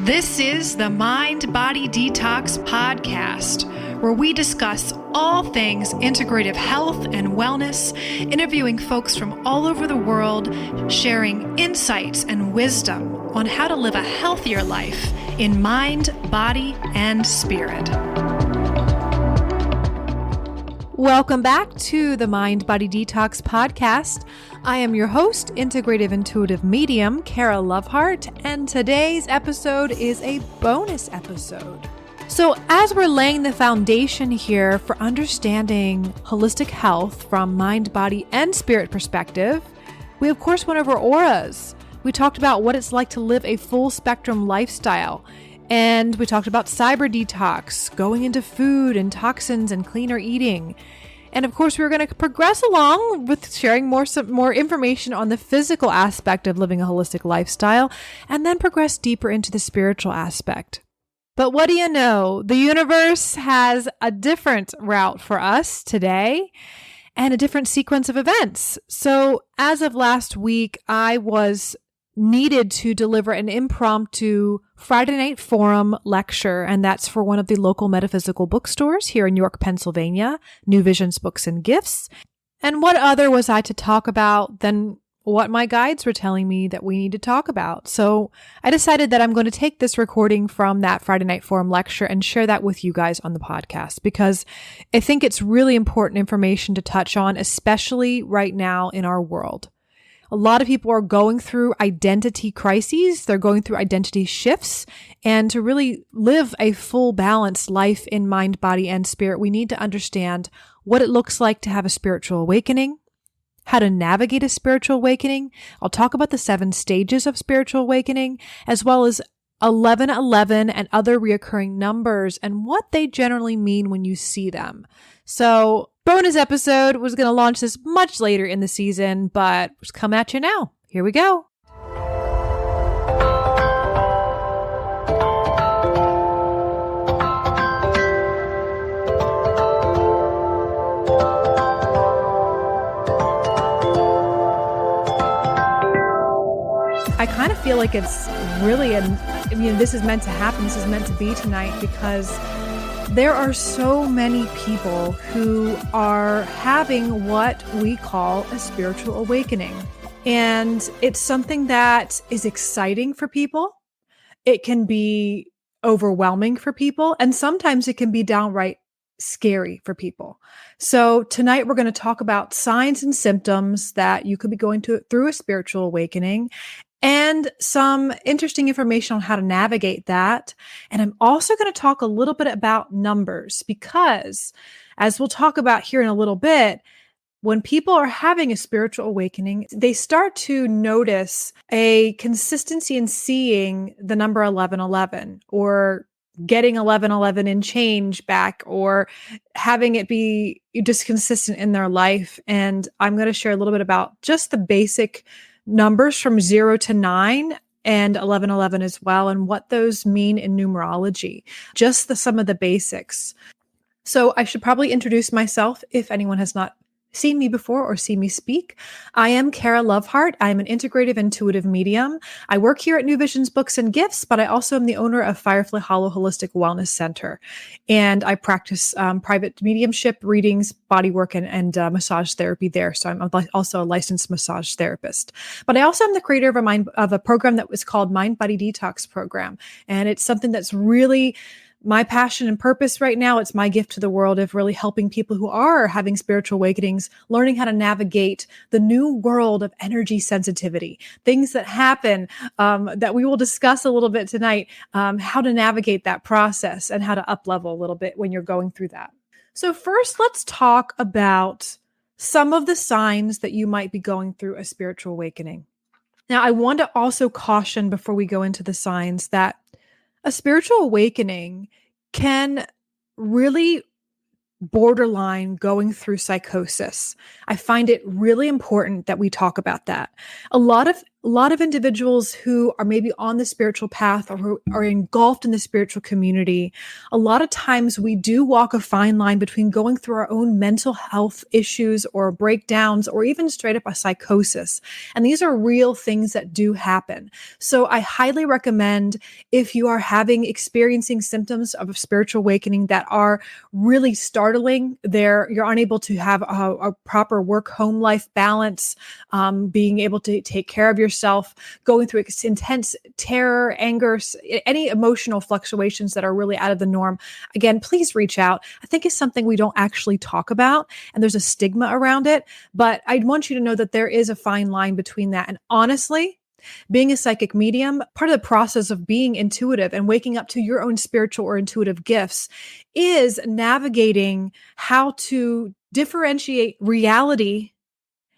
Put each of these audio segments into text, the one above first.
This is the Mind Body Detox Podcast, where we discuss all things integrative health and wellness, interviewing folks from all over the world, sharing insights and wisdom on how to live a healthier life in mind, body, and spirit. Welcome back to the Mind Body Detox Podcast. I am your host, Integrative Intuitive Medium, Kara Lovehart, and today's episode is a bonus episode. So as we're laying the foundation here for understanding holistic health from mind, body, and spirit perspective, we of course went over auras. We talked about what it's like to live a full spectrum lifestyle. And we talked about cyber detox, going into food and toxins and cleaner eating. And of course, we were going to progress along with sharing some more information on the physical aspect of living a holistic lifestyle, and then progress deeper into the spiritual aspect. But what do you know? The universe has a different route for us today and a different sequence of events. So as of last week, I was needed to deliver an impromptu Friday night forum lecture, and that's for one of the local metaphysical bookstores here in York, Pennsylvania, New Visions Books and Gifts. And what other was I to talk about than what my guides were telling me that we need to talk about? So I decided that I'm going to take this recording from that Friday night forum lecture and share that with you guys on the podcast, because I think it's really important information to touch on, especially right now in our world. A lot of people are going through identity crises. They're going through identity shifts. And to really live a full balanced life in mind, body, and spirit, we need to understand what it looks like to have a spiritual awakening, how to navigate a spiritual awakening. I'll talk about the 7 stages of spiritual awakening, as well as 1111 and other reoccurring numbers and what they generally mean when you see them. So bonus episode was going to launch this much later in the season, but it's come at you now. Here we go. I kind of feel like it's really, this is meant to happen. This is meant to be tonight, because there are so many people who are having what we call a spiritual awakening. And it's something that is exciting for people. It can be overwhelming for people. And sometimes it can be downright scary for people. So tonight we're going to talk about signs and symptoms that you could be going through a spiritual awakening, and some interesting information on how to navigate that. And I'm also going to talk a little bit about numbers, because as we'll talk about here in a little bit, when people are having a spiritual awakening, they start to notice a consistency in seeing the number 1111, or getting 1111 in change back, or having it be just consistent in their life. And I'm going to share a little bit about just the basic numbers from 0 to 9 and 1111 as well, and what those mean in numerology, just some of the basics. So I should probably introduce myself if anyone has not seen me before or seen me speak. I am Kara Lovehart. I'm an integrative intuitive medium. I work here at New Visions Books and Gifts, but I also am the owner of Firefly Hollow Holistic Wellness Center. And I practice private mediumship, readings, bodywork, and massage therapy there. So I'm also a licensed massage therapist. But I also am the creator of a program that was called Mind Body Detox Program. And it's something that's really my passion and purpose right now. It's my gift to the world of really helping people who are having spiritual awakenings, learning how to navigate the new world of energy sensitivity, things that happen that we will discuss a little bit tonight, how to navigate that process and how to up level a little bit when you're going through that. So first, let's talk about some of the signs that you might be going through a spiritual awakening. Now, I want to also caution before we go into the signs that a spiritual awakening can really borderline going through psychosis. I find it really important that we talk about that. A lot of a lot of individuals who are maybe on the spiritual path or who are engulfed in the spiritual community, a lot of times we do walk a fine line between going through our own mental health issues or breakdowns or even straight up a psychosis. And these are real things that do happen. So I highly recommend, if you are experiencing symptoms of a spiritual awakening that are really startling, you're unable to have a proper work-home life balance, being able to take care of yourself, going through intense terror, anger, any emotional fluctuations that are really out of the norm, again, please reach out. I think it's something we don't actually talk about, and there's a stigma around it, but I want you to know that there is a fine line between that. And honestly, being a psychic medium, part of the process of being intuitive and waking up to your own spiritual or intuitive gifts is navigating how to differentiate reality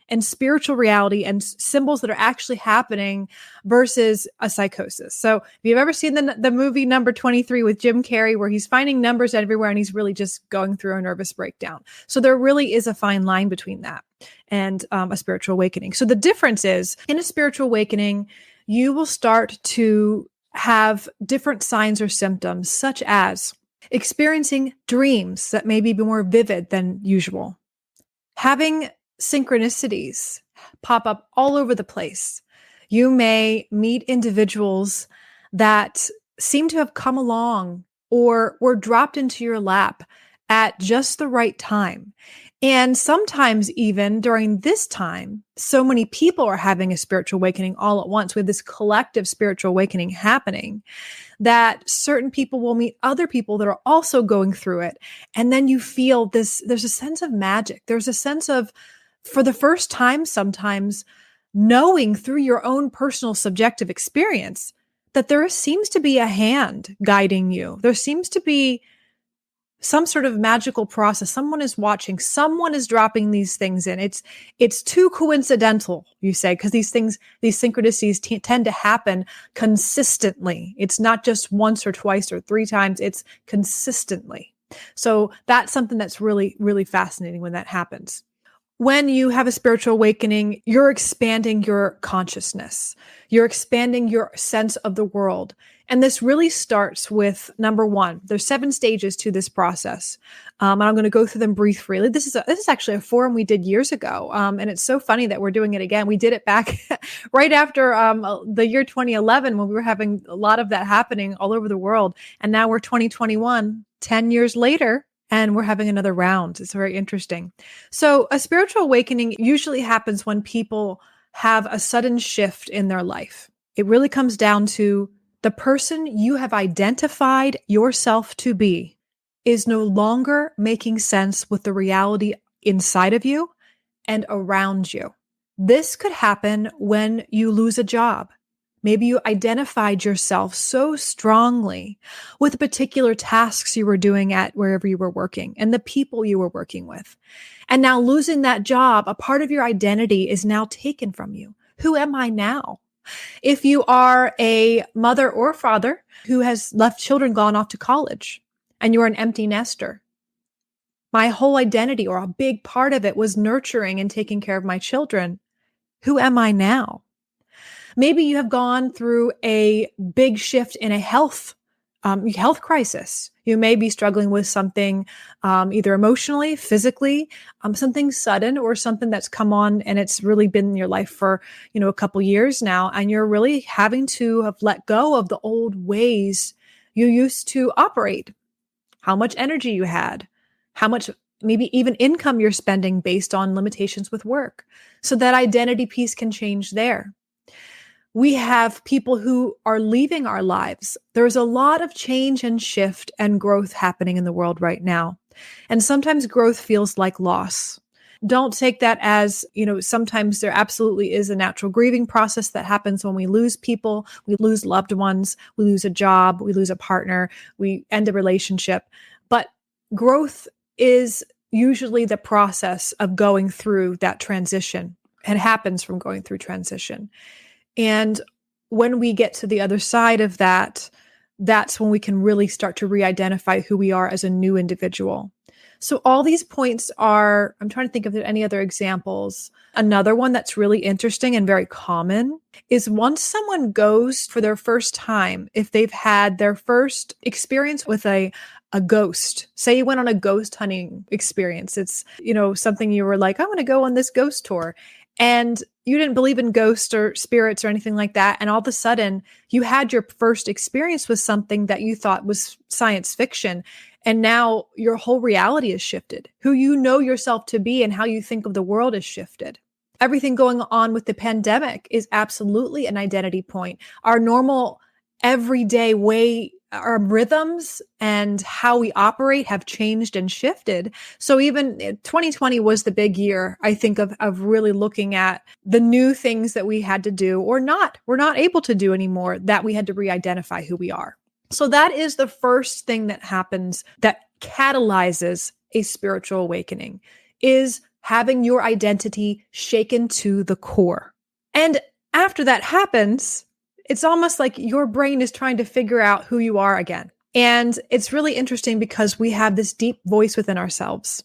and spiritual reality and symbols that are actually happening versus a psychosis. So if you've ever seen the movie Number 23 with Jim Carrey, where he's finding numbers everywhere and he's really just going through a nervous breakdown. So there really is a fine line between that and a spiritual awakening. So the difference is, in a spiritual awakening, you will start to have different signs or symptoms, such as experiencing dreams that may be more vivid than usual, having synchronicities pop up all over the place. You may meet individuals that seem to have come along or were dropped into your lap at just the right time. And sometimes even during this time, so many people are having a spiritual awakening all at once, with this collective spiritual awakening happening, that certain people will meet other people that are also going through it. And then you feel there's a sense of magic. There's a sense of, for the first time, sometimes knowing through your own personal subjective experience that there seems to be a hand guiding you. There seems to be some sort of magical process. Someone is watching, someone is dropping these things in. It's too coincidental, you say, because these synchronicities tend to happen consistently. It's not just once or twice or three times, it's consistently. So that's something that's really, really fascinating when that happens. When you have a spiritual awakening, you're expanding your consciousness. You're expanding your sense of the world. And this really starts with number one. There's 7 stages to this process. And I'm going to go through them briefly. This is actually a forum we did years ago. And it's so funny that we're doing it again. We did it back right after the year 2011, when we were having a lot of that happening all over the world. And now we're 2021, 10 years later, and we're having another round. It's very interesting. So a spiritual awakening usually happens when people have a sudden shift in their life. It really comes down to the person you have identified yourself to be is no longer making sense with the reality inside of you and around you. This could happen when you lose a job. Maybe you identified yourself so strongly with the particular tasks you were doing at wherever you were working and the people you were working with. And now losing that job, a part of your identity is now taken from you. Who am I now? If you are a mother or father who has left children, gone off to college, and you're an empty nester, my whole identity, or a big part of it, was nurturing and taking care of my children. Who am I now? Maybe you have gone through a big shift in a health crisis. You may be struggling with something, either emotionally, physically, something sudden, or something that's come on and it's really been in your life for, a couple years now. And you're really having to have let go of the old ways you used to operate, how much energy you had, how much maybe even income you're spending based on limitations with work. So that identity piece can change there. We have people who are leaving our lives. There's a lot of change and shift and growth happening in the world right now. And sometimes growth feels like loss. Don't take that as, sometimes there absolutely is a natural grieving process that happens when we lose people, we lose loved ones, we lose a job, we lose a partner, we end a relationship. But growth is usually the process of going through that transition. It happens from going through transition. And when we get to the other side of that, that's when we can really start to re-identify who we are as a new individual. So all these points are, I'm trying to think of any other examples. Another one that's really interesting and very common is once someone goes for their first time, if they've had their first experience with a ghost, say you went on a ghost hunting experience. It's, something you were like, I want to go on this ghost tour. And you didn't believe in ghosts or spirits or anything like that. And all of a sudden you had your first experience with something that you thought was science fiction. And now your whole reality is shifted. Who you know yourself to be and how you think of the world is shifted. Everything going on with the pandemic is absolutely an identity point. Our normal everyday way, our rhythms and how we operate have changed and shifted. So even 2020 was the big year, I think, of really looking at the new things that we had to do or we're not able to do anymore, that we had to re-identify who we are. So that is the first thing that happens that catalyzes a spiritual awakening, is having your identity shaken to the core. And after that happens, it's almost like your brain is trying to figure out who you are again. And it's really interesting because we have this deep voice within ourselves.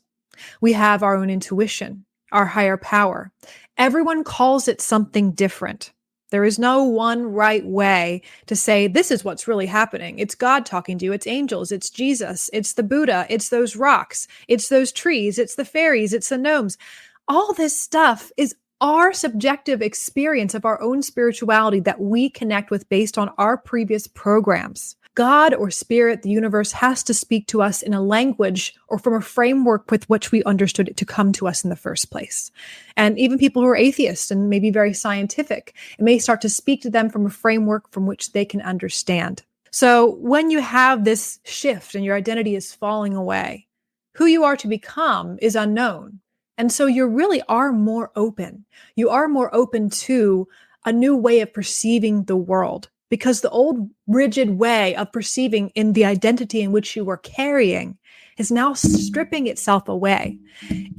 We have our own intuition, our higher power. Everyone calls it something different. There is no one right way to say, this is what's really happening. It's God talking to you. It's angels. It's Jesus. It's the Buddha. It's those rocks. It's those trees. It's the fairies. It's the gnomes. All this stuff is our subjective experience of our own spirituality that we connect with based on our previous programs. God or spirit, the universe, has to speak to us in a language or from a framework with which we understood it to come to us in the first place. And even people who are atheists and maybe very scientific, it may start to speak to them from a framework from which they can understand. So when you have this shift and your identity is falling away, who you are to become is unknown. And so you really are more open. You are more open to a new way of perceiving the world, because the old rigid way of perceiving in the identity in which you were carrying is now stripping itself away.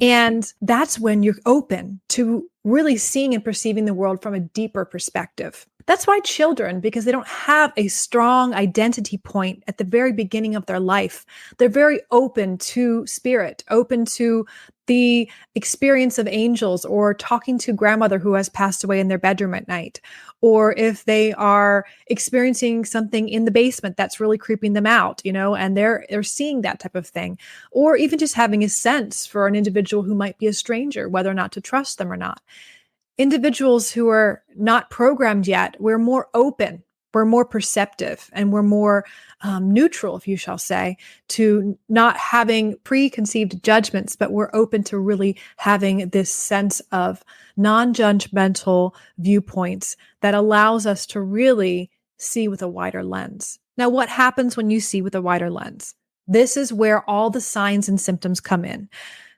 And that's when you're open to really seeing and perceiving the world from a deeper perspective. That's why children, because they don't have a strong identity point at the very beginning of their life, they're very open to spirit, open to the experience of angels, or talking to grandmother who has passed away in their bedroom at night, or if they are experiencing something in the basement that's really creeping them out, and they're seeing that type of thing, or even just having a sense for an individual who might be a stranger, whether or not to trust them or not. Individuals who are not programmed yet, we're more open, we're more perceptive, and we're more neutral, if you shall say, to not having preconceived judgments, but we're open to really having this sense of non-judgmental viewpoints that allows us to really see with a wider lens. Now, what happens when you see with a wider lens? This is where all the signs and symptoms come in.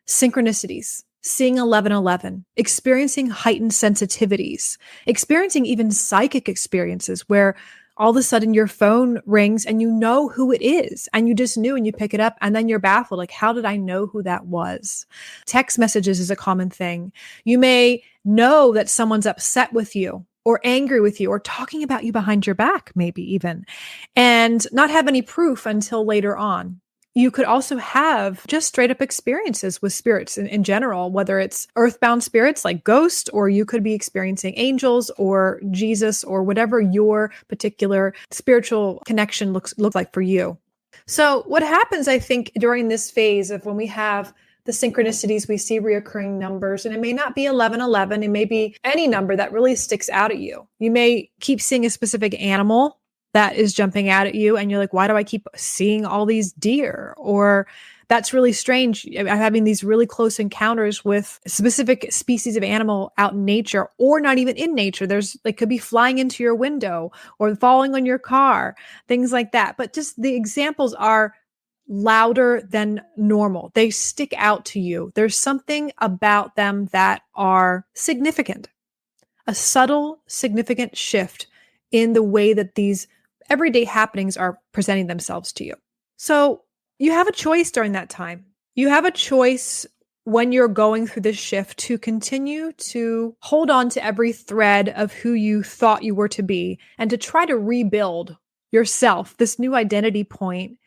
Synchronicities, seeing 1111, experiencing heightened sensitivities, experiencing even psychic experiences where all of a sudden your phone rings and you know who it is, and you just knew, and you pick it up and then you're baffled. Like, how did I know who that was? Text messages is a common thing. You may know that someone's upset with you or angry with you or talking about you behind your back, maybe even, and not have any proof until later on. You could also have just straight up experiences with spirits in general, whether it's earthbound spirits like ghosts, or you could be experiencing angels or Jesus or whatever your particular spiritual connection looks like for you. So what happens, I think, during this phase of when we have the synchronicities, we see reoccurring numbers, and it may not be 1111. It may be any number that really sticks out at you. You may keep seeing a specific animal that is jumping out at you, and you're like, why do I keep seeing all these deer? Or that's really strange. I'm having these really close encounters with specific species of animal out in nature, or not even in nature. They could be flying into your window or falling on your car, things like that. But just the examples are louder than normal. They stick out to you. There's something about them that are significant, a subtle, significant shift in the way that these everyday happenings are presenting themselves to you. So you have a choice during that time. You have a choice when you're going through this shift to continue to hold on to every thread of who you thought you were to be and to try to rebuild yourself, this new identity point,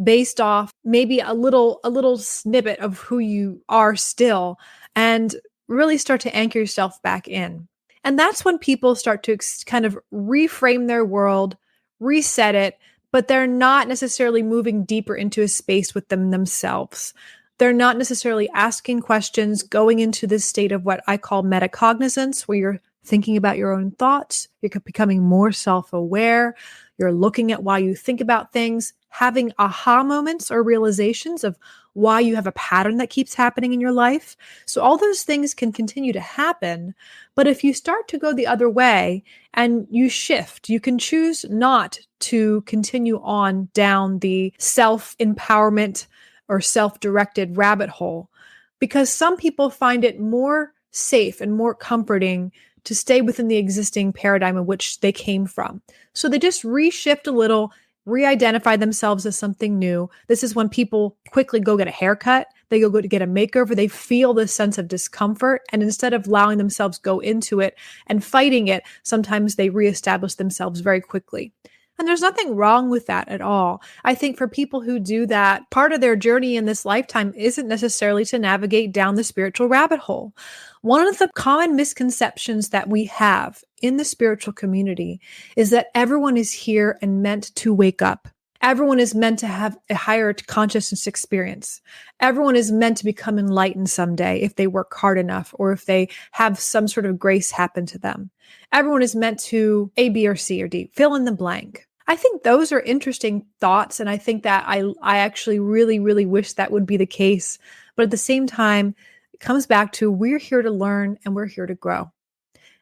based off maybe a little snippet of who you are still, and really start to anchor yourself back in. And that's when people start to kind of reframe their world, reset it, but they're not necessarily moving deeper into a space with themselves. They're not necessarily asking questions, going into this state of what I call metacognizance, where you're thinking about your own thoughts, you're becoming more self-aware, you're looking at why you think about things, having aha moments or realizations of why you have a pattern that keeps happening in your life. So all those things can continue to happen. But if you start to go the other way and you shift, you can choose not to continue on down the self-empowerment or self-directed rabbit hole, because some people find it more safe and more comforting to stay within the existing paradigm in which they came from. So they just reshift a little, re-identify themselves as something new. This is when people quickly go get a haircut. They go to get a makeover. They feel this sense of discomfort. And instead of allowing themselves go into it and fighting it, sometimes they reestablish themselves very quickly. And there's nothing wrong with that at all. I think for people who do that, part of their journey in this lifetime isn't necessarily to navigate down the spiritual rabbit hole. One of the common misconceptions that we have in the spiritual community is that everyone is here and meant to wake up. Everyone is meant to have a higher consciousness experience. Everyone is meant to become enlightened someday if they work hard enough or if they have some sort of grace happen to them. Everyone is meant to A, B, or C, or D, fill in the blank. I think those are interesting thoughts. And I think that I actually really, really wish that would be the case. But at the same time, it comes back to we're here to learn and we're here to grow.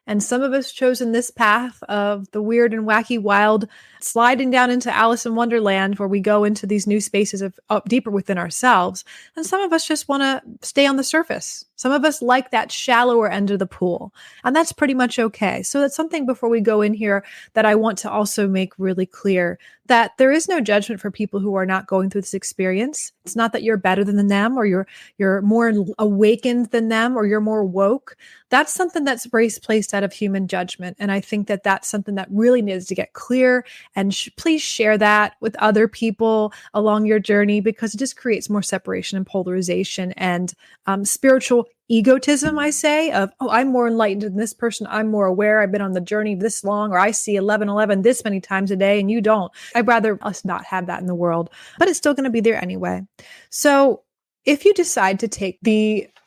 And some of us chosen this path of the weird and wacky wild, sliding down into Alice in Wonderland, where we go into these new spaces of up deeper within ourselves. And some of us just want to stay on the surface. Some of us like that shallower end of the pool, and that's pretty much okay. So that's something before we go in here that I want to also make really clear, that there is no judgment for people who are not going through this experience. It's not that you're better than them or you're more awakened than them or you're more woke. That's something that's placed out of human judgment. And I think that that's something that really needs to get clear. And please share that with other people along your journey, because it just creates more separation and polarization and spiritual egotism, I say, of, oh, I'm more enlightened than this person. I'm more aware. I've been on the journey this long, or I see 11:11 this many times a day and you don't. I'd rather us not have that in the world, but it's still going to be there anyway. So if you decide to take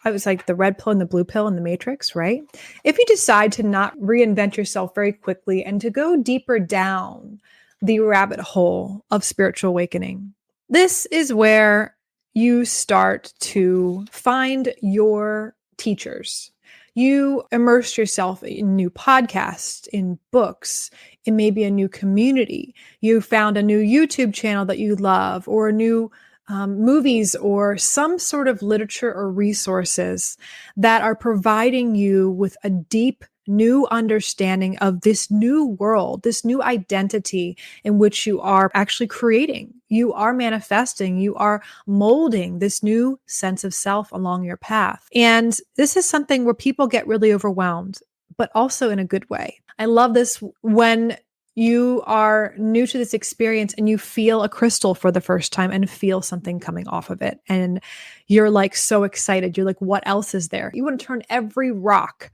I was like the red pill and the blue pill in the Matrix, right? If you decide to not reinvent yourself very quickly and to go deeper down the rabbit hole of spiritual awakening, this is where you start to find your teachers. You immerse yourself in new podcasts, in books, in maybe a new community. You found a new YouTube channel that you love, or a new movies, or some sort of literature or resources that are providing you with a deep new understanding of this new world, this new identity in which you are actually creating. You are manifesting, you are molding this new sense of self along your path. And this is something where people get really overwhelmed, but also in a good way. I love this when you are new to this experience and you feel a crystal for the first time and feel something coming off of it. And you're like so excited. You're like, what else is there? You want to turn every rock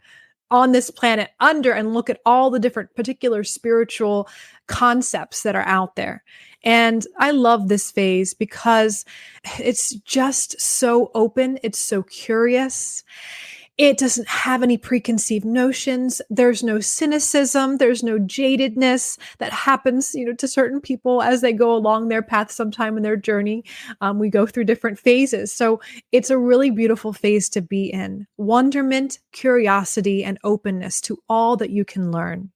on this planet under and look at all the different particular spiritual concepts that are out there. And I love this phase because it's just so open. It's so curious. It doesn't have any preconceived notions. There's no cynicism. There's no jadedness that happens, to certain people as they go along their path sometime in their journey. We go through different phases. So it's a really beautiful phase to be in. Wonderment, curiosity, and openness to all that you can learn.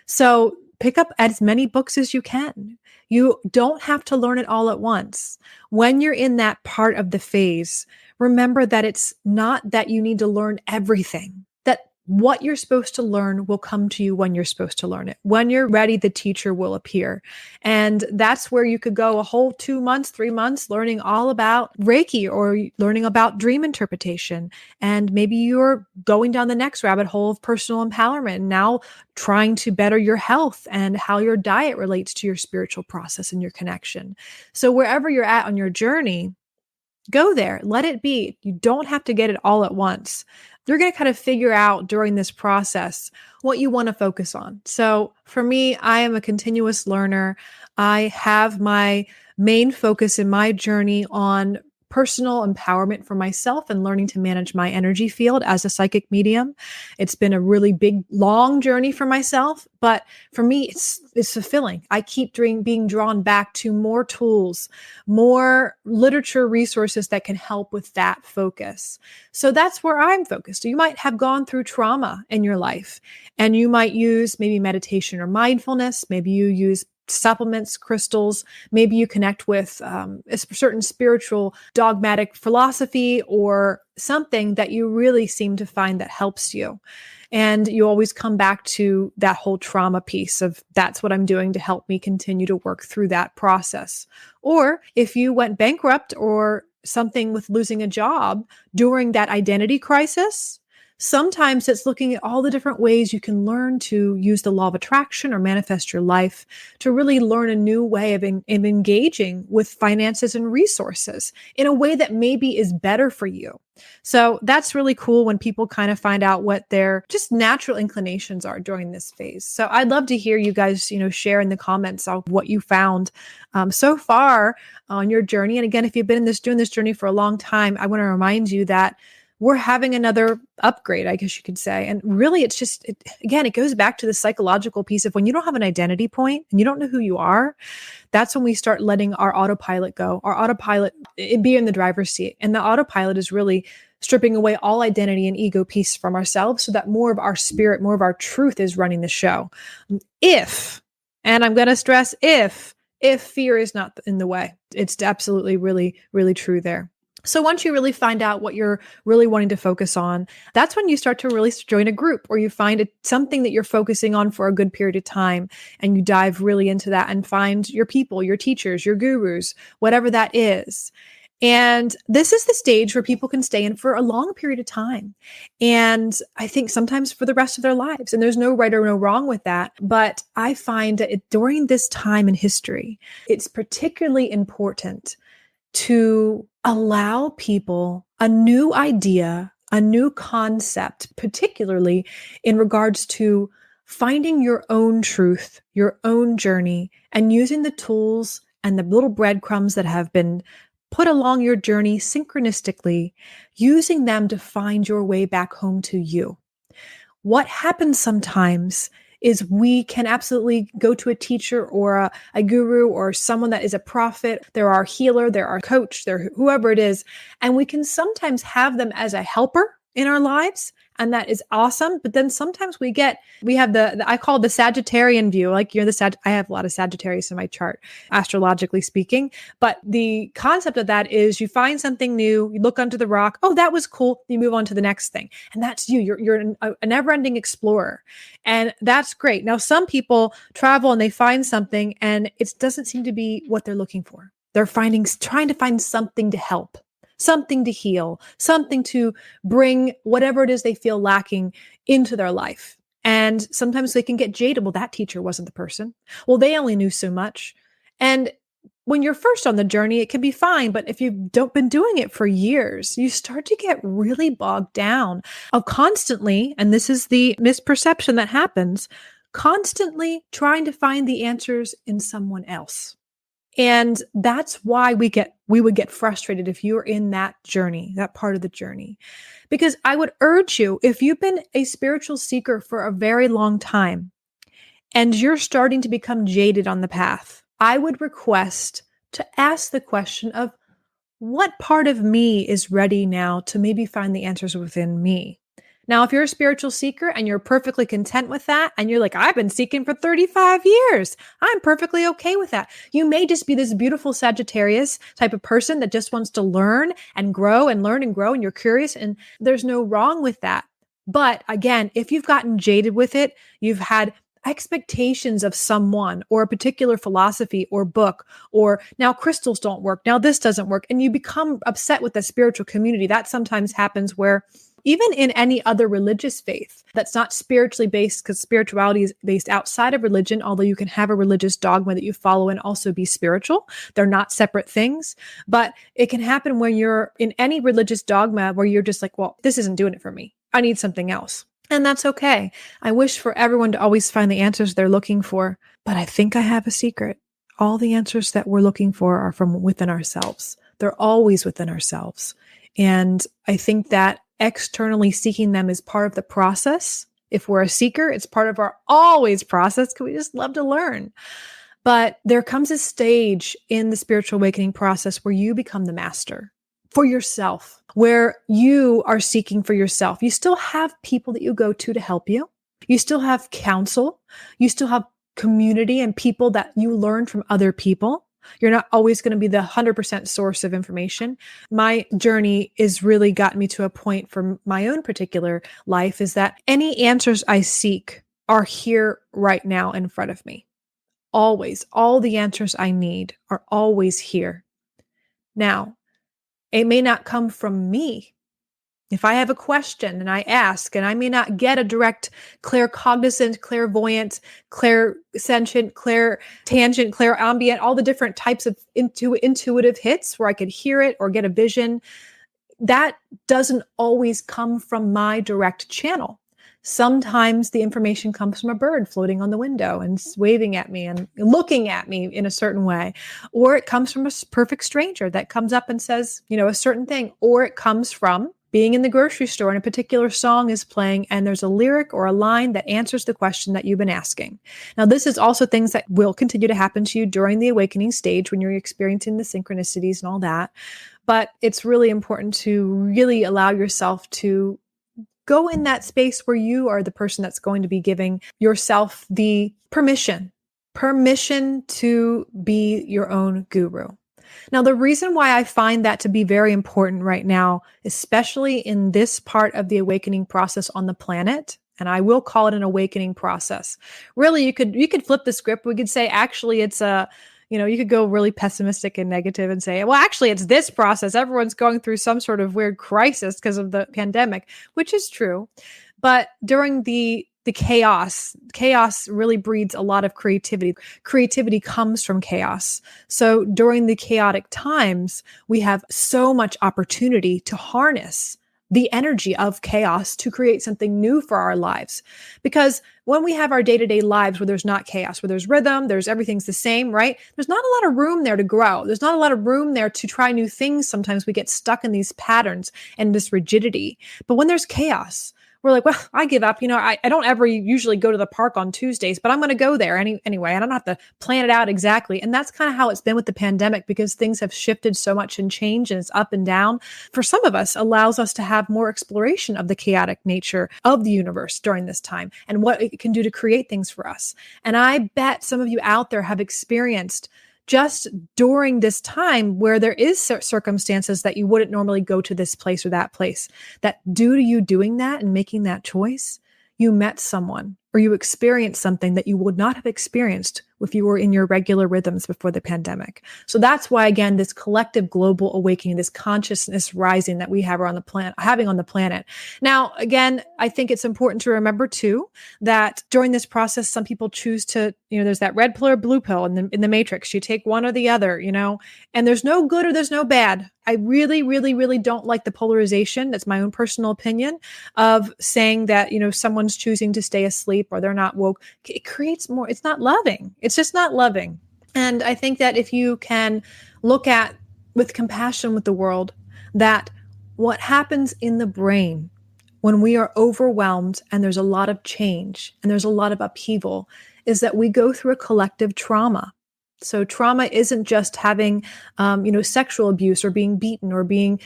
So pick up as many books as you can. You don't have to learn it all at once. When you're in that part of the phase, remember that it's not that you need to learn everything, that what you're supposed to learn will come to you when you're supposed to learn it. When you're ready, the teacher will appear. And that's where you could go a whole 2 months, 3 months learning all about Reiki or learning about dream interpretation. And maybe you're going down the next rabbit hole of personal empowerment, now trying to better your health and how your diet relates to your spiritual process and your connection. So wherever you're at on your journey, go there, let it be. You don't have to get it all at once. You're going to kind of figure out during this process what you want to focus on. So for me, I am a continuous learner. I have my main focus in my journey on personal empowerment for myself and learning to manage my energy field as a psychic medium. It's been a really big, long journey for myself, but for me, it's fulfilling. I keep being drawn back to more tools, more literature resources that can help with that focus. So that's where I'm focused. You might have gone through trauma in your life, and you might use maybe meditation or mindfulness. Maybe you use supplements, crystals. Maybe you connect with a certain spiritual dogmatic philosophy or something that you really seem to find that helps you. And you always come back to that whole trauma piece of that's what I'm doing to help me continue to work through that process. Or if you went bankrupt or something with losing a job during that identity crisis, sometimes it's looking at all the different ways you can learn to use the law of attraction or manifest your life to really learn a new way of engaging with finances and resources in a way that maybe is better for you. So that's really cool when people kind of find out what their just natural inclinations are during this phase. So I'd love to hear you guys, share in the comments of what you found so far on your journey. And again, if you've been doing this journey for a long time, I want to remind you that we're having another upgrade, I guess you could say. And really, it's just, again, it goes back to the psychological piece of when you don't have an identity point and you don't know who you are, that's when we start letting our autopilot go. Our autopilot, it be in the driver's seat. And the autopilot is really stripping away all identity and ego piece from ourselves so that more of our spirit, more of our truth is running the show. And I'm going to stress if fear is not in the way. It's absolutely really, really true there. So once you really find out what you're really wanting to focus on, that's when you start to really join a group or you find something that you're focusing on for a good period of time and you dive really into that and find your people, your teachers, your gurus, whatever that is. And this is the stage where people can stay in for a long period of time. And I think sometimes for the rest of their lives. And there's no right or no wrong with that. But I find that during this time in history, it's particularly important to allow people a new idea, a new concept, particularly in regards to finding your own truth, your own journey, and using the tools and the little breadcrumbs that have been put along your journey synchronistically, using them to find your way back home to you. What happens sometimes is we can absolutely go to a teacher or a guru or someone that is a prophet. There are healer, there are coach, there whoever it is. And we can sometimes have them as a helper in our lives. And that is awesome. But then sometimes we have the I call it the Sagittarian view. Like I have a lot of Sagittarius in my chart, astrologically speaking. But the concept of that is you find something new, you look under the rock. Oh, that was cool. You move on to the next thing. And that's you. You're a never-ending explorer. And that's great. Now, some people travel and they find something and it doesn't seem to be what they're looking for. They're trying to find something to help, something to heal, something to bring whatever it is they feel lacking into their life. And sometimes they can get jaded. Well, that teacher wasn't the person. Well, they only knew so much. And when you're first on the journey, it can be fine. But if you've been doing it for years, you start to get really bogged down of constantly, and this is the misperception that happens, constantly trying to find the answers in someone else. And that's why we would get frustrated if you're in that journey, that part of the journey. Because I would urge you, if you've been a spiritual seeker for a very long time and you're starting to become jaded on the path, I would request to ask the question of what part of me is ready now to maybe find the answers within me. Now, if you're a spiritual seeker and you're perfectly content with that, and you're like, I've been seeking for 35 years, I'm perfectly okay with that. You may just be this beautiful Sagittarius type of person that just wants to learn and grow and learn and grow, and you're curious, and there's no wrong with that. But again, if you've gotten jaded with it, you've had expectations of someone or a particular philosophy or book, or now crystals don't work, now this doesn't work, and you become upset with the spiritual community. That sometimes happens where even in any other religious faith that's not spiritually based, because spirituality is based outside of religion, although you can have a religious dogma that you follow and also be spiritual. They're not separate things. But it can happen when you're in any religious dogma where you're just like, well, this isn't doing it for me. I need something else. And that's okay. I wish for everyone to always find the answers they're looking for. But I think I have a secret. All the answers that we're looking for are from within ourselves. They're always within ourselves. And I think that externally seeking them is part of the process. If we're a seeker, it's part of our always process because we just love to learn. But there comes a stage in the spiritual awakening process where you become the master for yourself, where you are seeking for yourself. You still have people that you go to help you. You still have counsel. You still have community and people that you learn from other people. You're not always going to be the 100% source of information. My journey has really gotten me to a point for my own particular life is that any answers I seek are here right now in front of me. Always. All the answers I need are always here. Now, it may not come from me. If I have a question and I ask, and I may not get a direct claircognizant, clairvoyant, clairsentient, clairtangent, clairambient, all the different types of intuitive hits where I could hear it or get a vision, that doesn't always come from my direct channel. Sometimes the information comes from a bird floating on the window and waving at me and looking at me in a certain way. Or it comes from a perfect stranger that comes up and says, a certain thing. Or it comes from being in the grocery store and a particular song is playing and there's a lyric or a line that answers the question that you've been asking. Now, this is also things that will continue to happen to you during the awakening stage when you're experiencing the synchronicities and all that. But it's really important to really allow yourself to go in that space where you are the person that's going to be giving yourself the permission to be your own guru. Now, the reason why I find that to be very important right now, especially in this part of the awakening process on the planet, and I will call it an awakening process. Really, you could flip the script. We could say, actually, it's you could go really pessimistic and negative and say, well, actually, it's this process. Everyone's going through some sort of weird crisis because of the pandemic, which is true. But during the chaos really breeds a lot of creativity. Creativity comes from chaos. So during the chaotic times, we have so much opportunity to harness the energy of chaos to create something new for our lives. Because when we have our day-to-day lives where there's not chaos, where there's rhythm, there's everything's the same, right? There's not a lot of room there to grow. There's not a lot of room there to try new things. Sometimes we get stuck in these patterns and this rigidity. But when there's chaos, we're like, well, I give up. I don't ever usually go to the park on Tuesdays, but I'm going to go there anyway. And I don't have to plan it out exactly. And that's kind of how it's been with the pandemic because things have shifted so much and changed and it's up and down. For some of us, allows us to have more exploration of the chaotic nature of the universe during this time and what it can do to create things for us. And I bet some of you out there have experienced just during this time where there is circumstances that you wouldn't normally go to this place or that place, that due to you doing that and making that choice, you met someone or you experienced something that you would not have experienced if you were in your regular rhythms before the pandemic. So that's why, again, this collective global awakening, this consciousness rising that we have on the planet, having on the planet. Now, again, I think it's important to remember too, that during this process, some people choose to, there's that red pill or blue pill in the matrix. You take one or the other, and there's no good or there's no bad. I really, really, really don't like the polarization. That's my own personal opinion of saying that, someone's choosing to stay asleep or they're not woke. It creates more, it's not loving. It's just not loving. And I think that if you can look at with compassion with the world, that what happens in the brain when we are overwhelmed and there's a lot of change and there's a lot of upheaval is that we go through a collective trauma. So trauma isn't just having, sexual abuse or being beaten or being,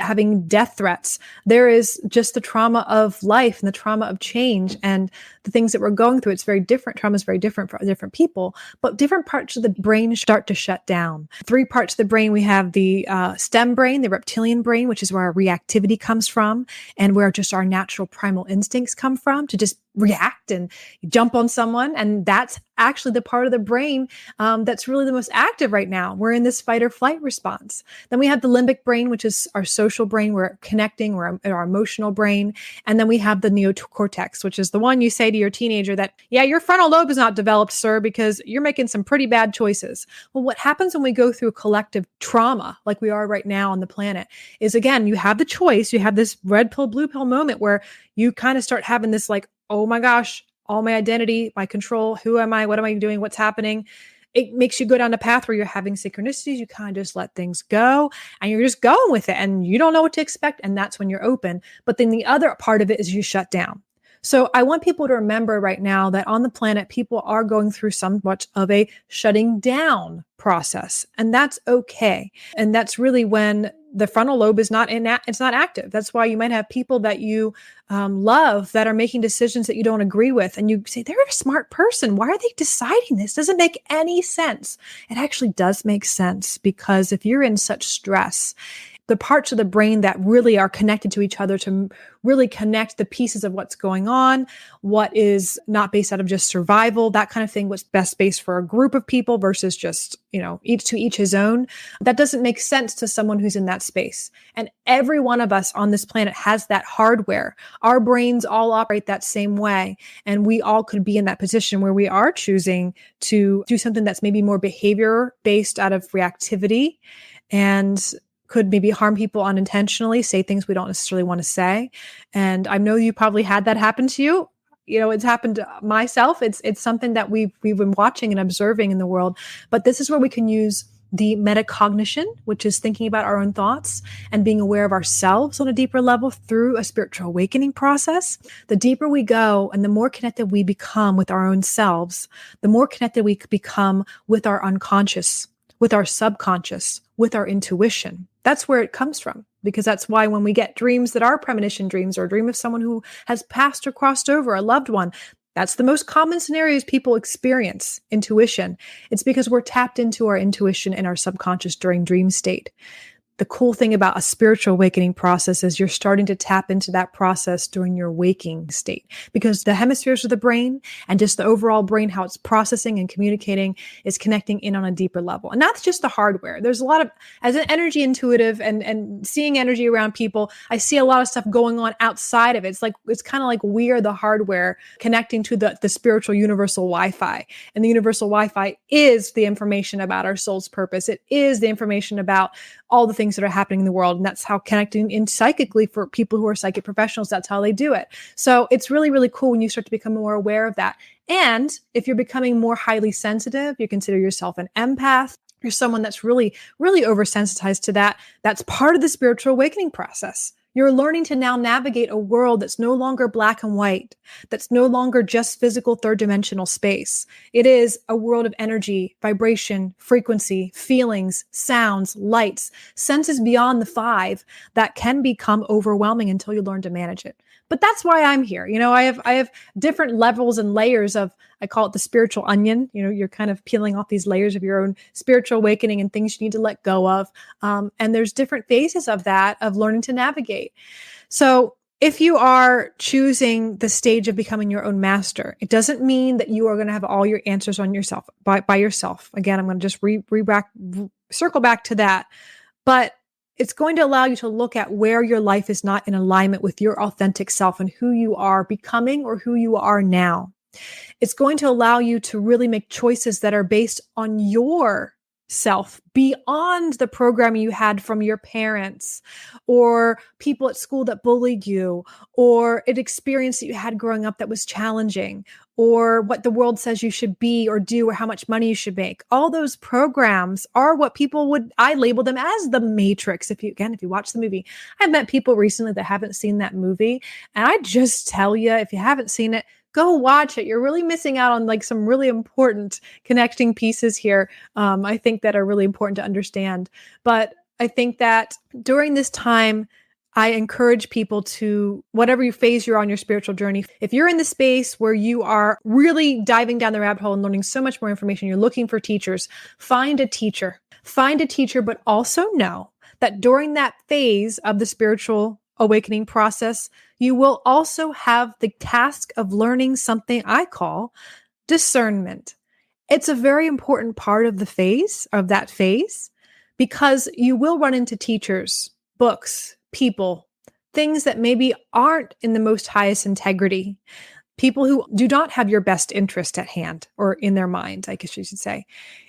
having death threats. There is just the trauma of life and the trauma of change and the things that we're going through. It's very different. Trauma is very different for different people, but different parts of the brain start to shut down. Three parts of the brain. We have the stem brain, the reptilian brain, which is where our reactivity comes from and where just our natural primal instincts come from to just react and jump on someone. And that's actually the part of the brain that's really the most active right now. We're in this fight or flight response. Then we have the limbic brain, which is our social brain. We're connecting, we're our emotional brain. And then we have the neocortex, which is the one you say to your teenager that, yeah, your frontal lobe is not developed, sir, because you're making some pretty bad choices. Well, what happens when we go through collective trauma, like we are right now on the planet, is again, you have the choice. You have this red pill, blue pill moment where you kind of start having this like, oh my gosh, all my identity, my control, who am I? What am I doing? What's happening? It makes you go down a path where you're having synchronicities. You kind of just let things go and you're just going with it and you don't know what to expect. And that's when you're open. But then the other part of it is you shut down. So I want people to remember right now that on the planet, people are going through somewhat of a shutting down process, and that's okay. And that's really when the frontal lobe is it's not active. That's why you might have people that you love that are making decisions that you don't agree with. And you say, they're a smart person. Why are they deciding this? Doesn't make any sense. It actually does make sense because if you're in such stress, the parts of the brain that really are connected to each other to really connect the pieces of what's going on, what is not based out of just survival, that kind of thing, what's best based for a group of people versus just, each his own. That doesn't make sense to someone who's in that space. And every one of us on this planet has that hardware. Our brains all operate that same way. And we all could be in that position where we are choosing to do something that's maybe more behavior based out of reactivity and could maybe harm people unintentionally, say things we don't necessarily want to say. And I know you probably had that happen to you. It's happened to myself. It's something that we've been watching and observing in the world. But this is where we can use the metacognition, which is thinking about our own thoughts and being aware of ourselves on a deeper level through a spiritual awakening process. The deeper we go and the more connected we become with our own selves, the more connected we become with our unconscious, with our subconscious, with our intuition. That's where it comes from, because that's why when we get dreams that are premonition dreams or a dream of someone who has passed or crossed over, a loved one, that's the most common scenarios people experience, intuition. It's because we're tapped into our intuition and our subconscious during dream state. The cool thing about a spiritual awakening process is you're starting to tap into that process during your waking state, because the hemispheres of the brain and just the overall brain, how it's processing and communicating, is connecting in on a deeper level. And that's just the hardware. There's a lot of, as an energy intuitive and seeing energy around people, I see a lot of stuff going on outside of it. It's kind of like we are the hardware connecting to the spiritual universal Wi-Fi. And the universal Wi-Fi is the information about our soul's purpose. It is the information about all the things that are happening in the world. And that's how connecting in psychically for people who are psychic professionals, that's how they do it. So it's really, really cool when you start to become more aware of that. And if you're becoming more highly sensitive, you consider yourself an empath, you're someone that's really, really oversensitized to that. That's part of the spiritual awakening process. You're learning to now navigate a world that's no longer black and white, that's no longer just physical third dimensional space. It is a world of energy, vibration, frequency, feelings, sounds, lights, senses beyond the five that can become overwhelming until you learn to manage it. But that's why I'm here. I have different levels and layers of, I call it the spiritual onion. You're kind of peeling off these layers of your own spiritual awakening and things you need to let go of. And there's different phases of that, of learning to navigate. So if you are choosing the stage of becoming your own master, it doesn't mean that you are going to have all your answers on yourself by yourself. Again, I'm going to just circle back to that. But it's going to allow you to look at where your life is not in alignment with your authentic self and who you are becoming or who you are now. It's going to allow you to really make choices that are based on your self beyond the programming you had from your parents or people at school that bullied you or an experience that you had growing up that was challenging or what the world says you should be or do or how much money you should make. All those programs are what I label them as the Matrix. If you watch the movie, I've met people recently that haven't seen that movie. And I just tell you, if you haven't seen it, go watch it. You're really missing out on like some really important connecting pieces here. I think that are really important to understand. But I think that during this time, I encourage people to, whatever phase you're on your spiritual journey, if you're in the space where you are really diving down the rabbit hole and learning so much more information, you're looking for teachers, find a teacher. Find a teacher, but also know that during that phase of the spiritual awakening process, you will also have the task of learning something I call discernment. It's a very important part of that phase, because you will run into teachers, books, people, things that maybe aren't in the most highest integrity, people who do not have your best interest at hand or in their mind, I guess you should say.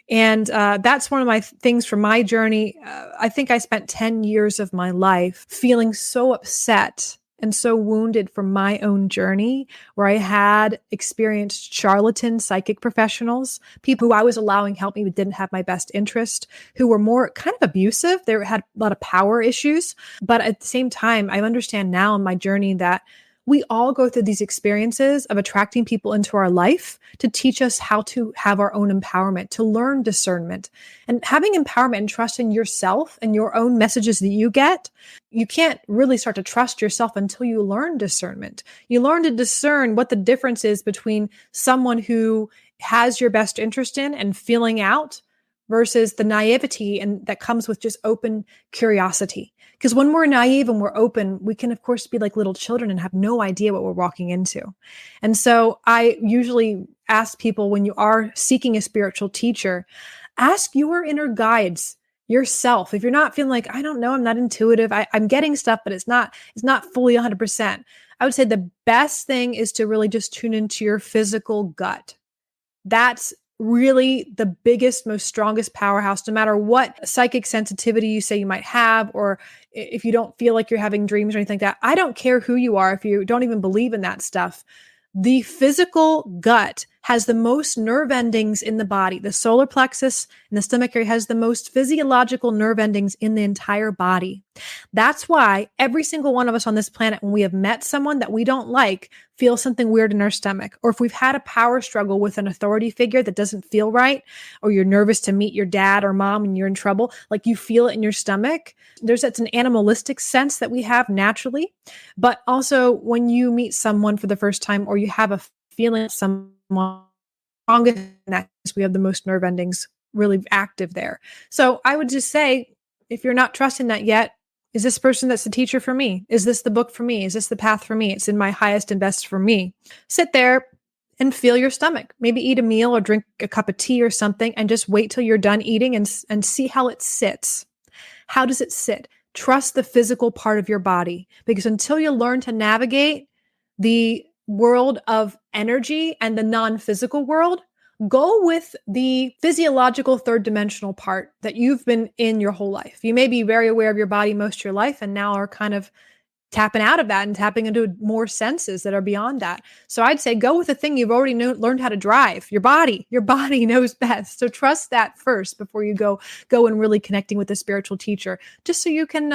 And that's one of my things from my journey. I think I spent 10 years of my life feeling so upset and so wounded from my own journey, where I had experienced charlatan psychic professionals, people who I was allowing help me but didn't have my best interest, who were more kind of abusive. They had a lot of power issues. But at the same time, I understand now in my journey that we all go through these experiences of attracting people into our life to teach us how to have our own empowerment, to learn discernment. And having empowerment and trust in yourself and your own messages that you get, you can't really start to trust yourself until you learn discernment. You learn to discern what the difference is between someone who has your best interest in and feeling out versus the naivety and that comes with just open curiosity. Because when we're naive and we're open, we can, of course, be like little children and have no idea what we're walking into. And so I usually ask people, when you are seeking a spiritual teacher, ask your inner guides yourself. If you're not feeling like, I don't know, I'm not intuitive, I'm getting stuff, but it's not fully 100%. I would say the best thing is to really just tune into your physical gut. That's really the biggest, most strongest powerhouse, no matter what psychic sensitivity you say you might have, or if you don't feel like you're having dreams or anything like that. I don't care who you are. If you don't even believe in that stuff, the physical gut has the most nerve endings in the body. The solar plexus and the stomach area has the most physiological nerve endings in the entire body. That's why every single one of us on this planet, when we have met someone that we don't like, feels something weird in our stomach. Or if we've had a power struggle with an authority figure that doesn't feel right, or you're nervous to meet your dad or mom and you're in trouble, like you feel it in your stomach. That's an animalistic sense that we have naturally. But also when you meet someone for the first time, or you have a feeling of someone strongest in that, we have the most nerve endings really active there. So I would just say, if you're not trusting that yet, is this person that's the teacher for me? Is this the book for me? Is this the path for me? It's in my highest and best for me. Sit there and feel your stomach. Maybe eat a meal or drink a cup of tea or something, and just wait till you're done eating and see how it sits. How does it sit? Trust the physical part of your body, because until you learn to navigate the world of energy and the non-physical world, go with the physiological third dimensional part that you've been in your whole life. You may be very aware of your body most of your life and now are kind of tapping out of that and tapping into more senses that are beyond that. So I'd say go with the thing you've already learned how to drive, your body. Your body knows best. So trust that first before you go and really connecting with a spiritual teacher, just so you can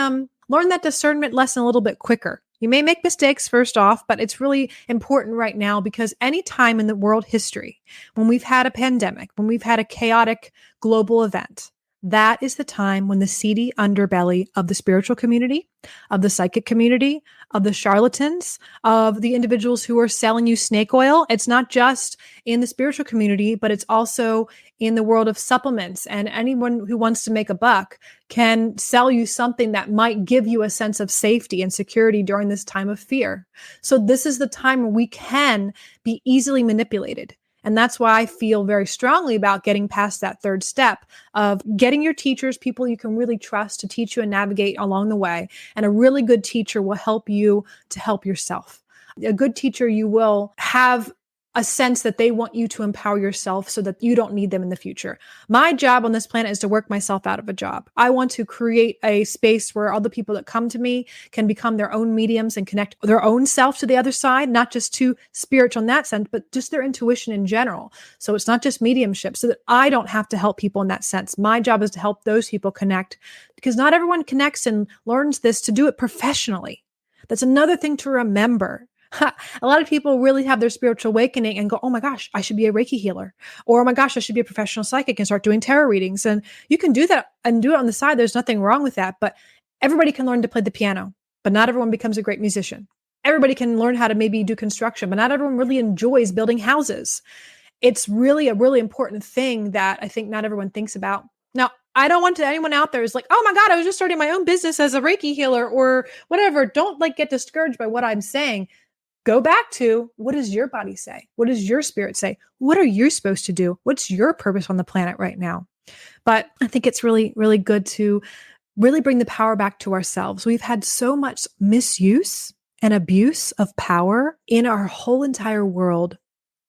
learn that discernment lesson a little bit quicker. You may make mistakes first off, but it's really important right now, because any time in the world history, when we've had a pandemic, when we've had a chaotic global event, that is the time when the seedy underbelly of the spiritual community, of the psychic community, of the charlatans, of the individuals who are selling you snake oil. It's not just in the spiritual community, but it's also in the world of supplements. And anyone who wants to make a buck can sell you something that might give you a sense of safety and security during this time of fear. So this is the time where we can be easily manipulated. And that's why I feel very strongly about getting past that third step of getting your teachers, people you can really trust to teach you and navigate along the way. And a really good teacher will help you to help yourself. A good teacher, you will have a sense that they want you to empower yourself so that you don't need them in the future. My job on this planet is to work myself out of a job. I want to create a space where all the people that come to me can become their own mediums and connect their own self to the other side, not just to spiritual in that sense, but just their intuition in general. So it's not just mediumship, so that I don't have to help people in that sense. My job is to help those people connect, because not everyone connects and learns this to do it professionally. That's another thing to remember. A lot of people really have their spiritual awakening and go, oh my gosh, I should be a Reiki healer. Or, oh my gosh, I should be a professional psychic and start doing tarot readings. And you can do that and do it on the side. There's nothing wrong with that. But everybody can learn to play the piano, but not everyone becomes a great musician. Everybody can learn how to maybe do construction, but not everyone really enjoys building houses. It's really a really important thing that I think not everyone thinks about. Now, I don't want anyone out there is like, oh my God, I was just starting my own business as a Reiki healer or whatever. Don't get discouraged by what I'm saying. Go back to, what does your body say? What does your spirit say? What are you supposed to do? What's your purpose on the planet right now? But I think it's really, really good to really bring the power back to ourselves. We've had so much misuse and abuse of power in our whole entire world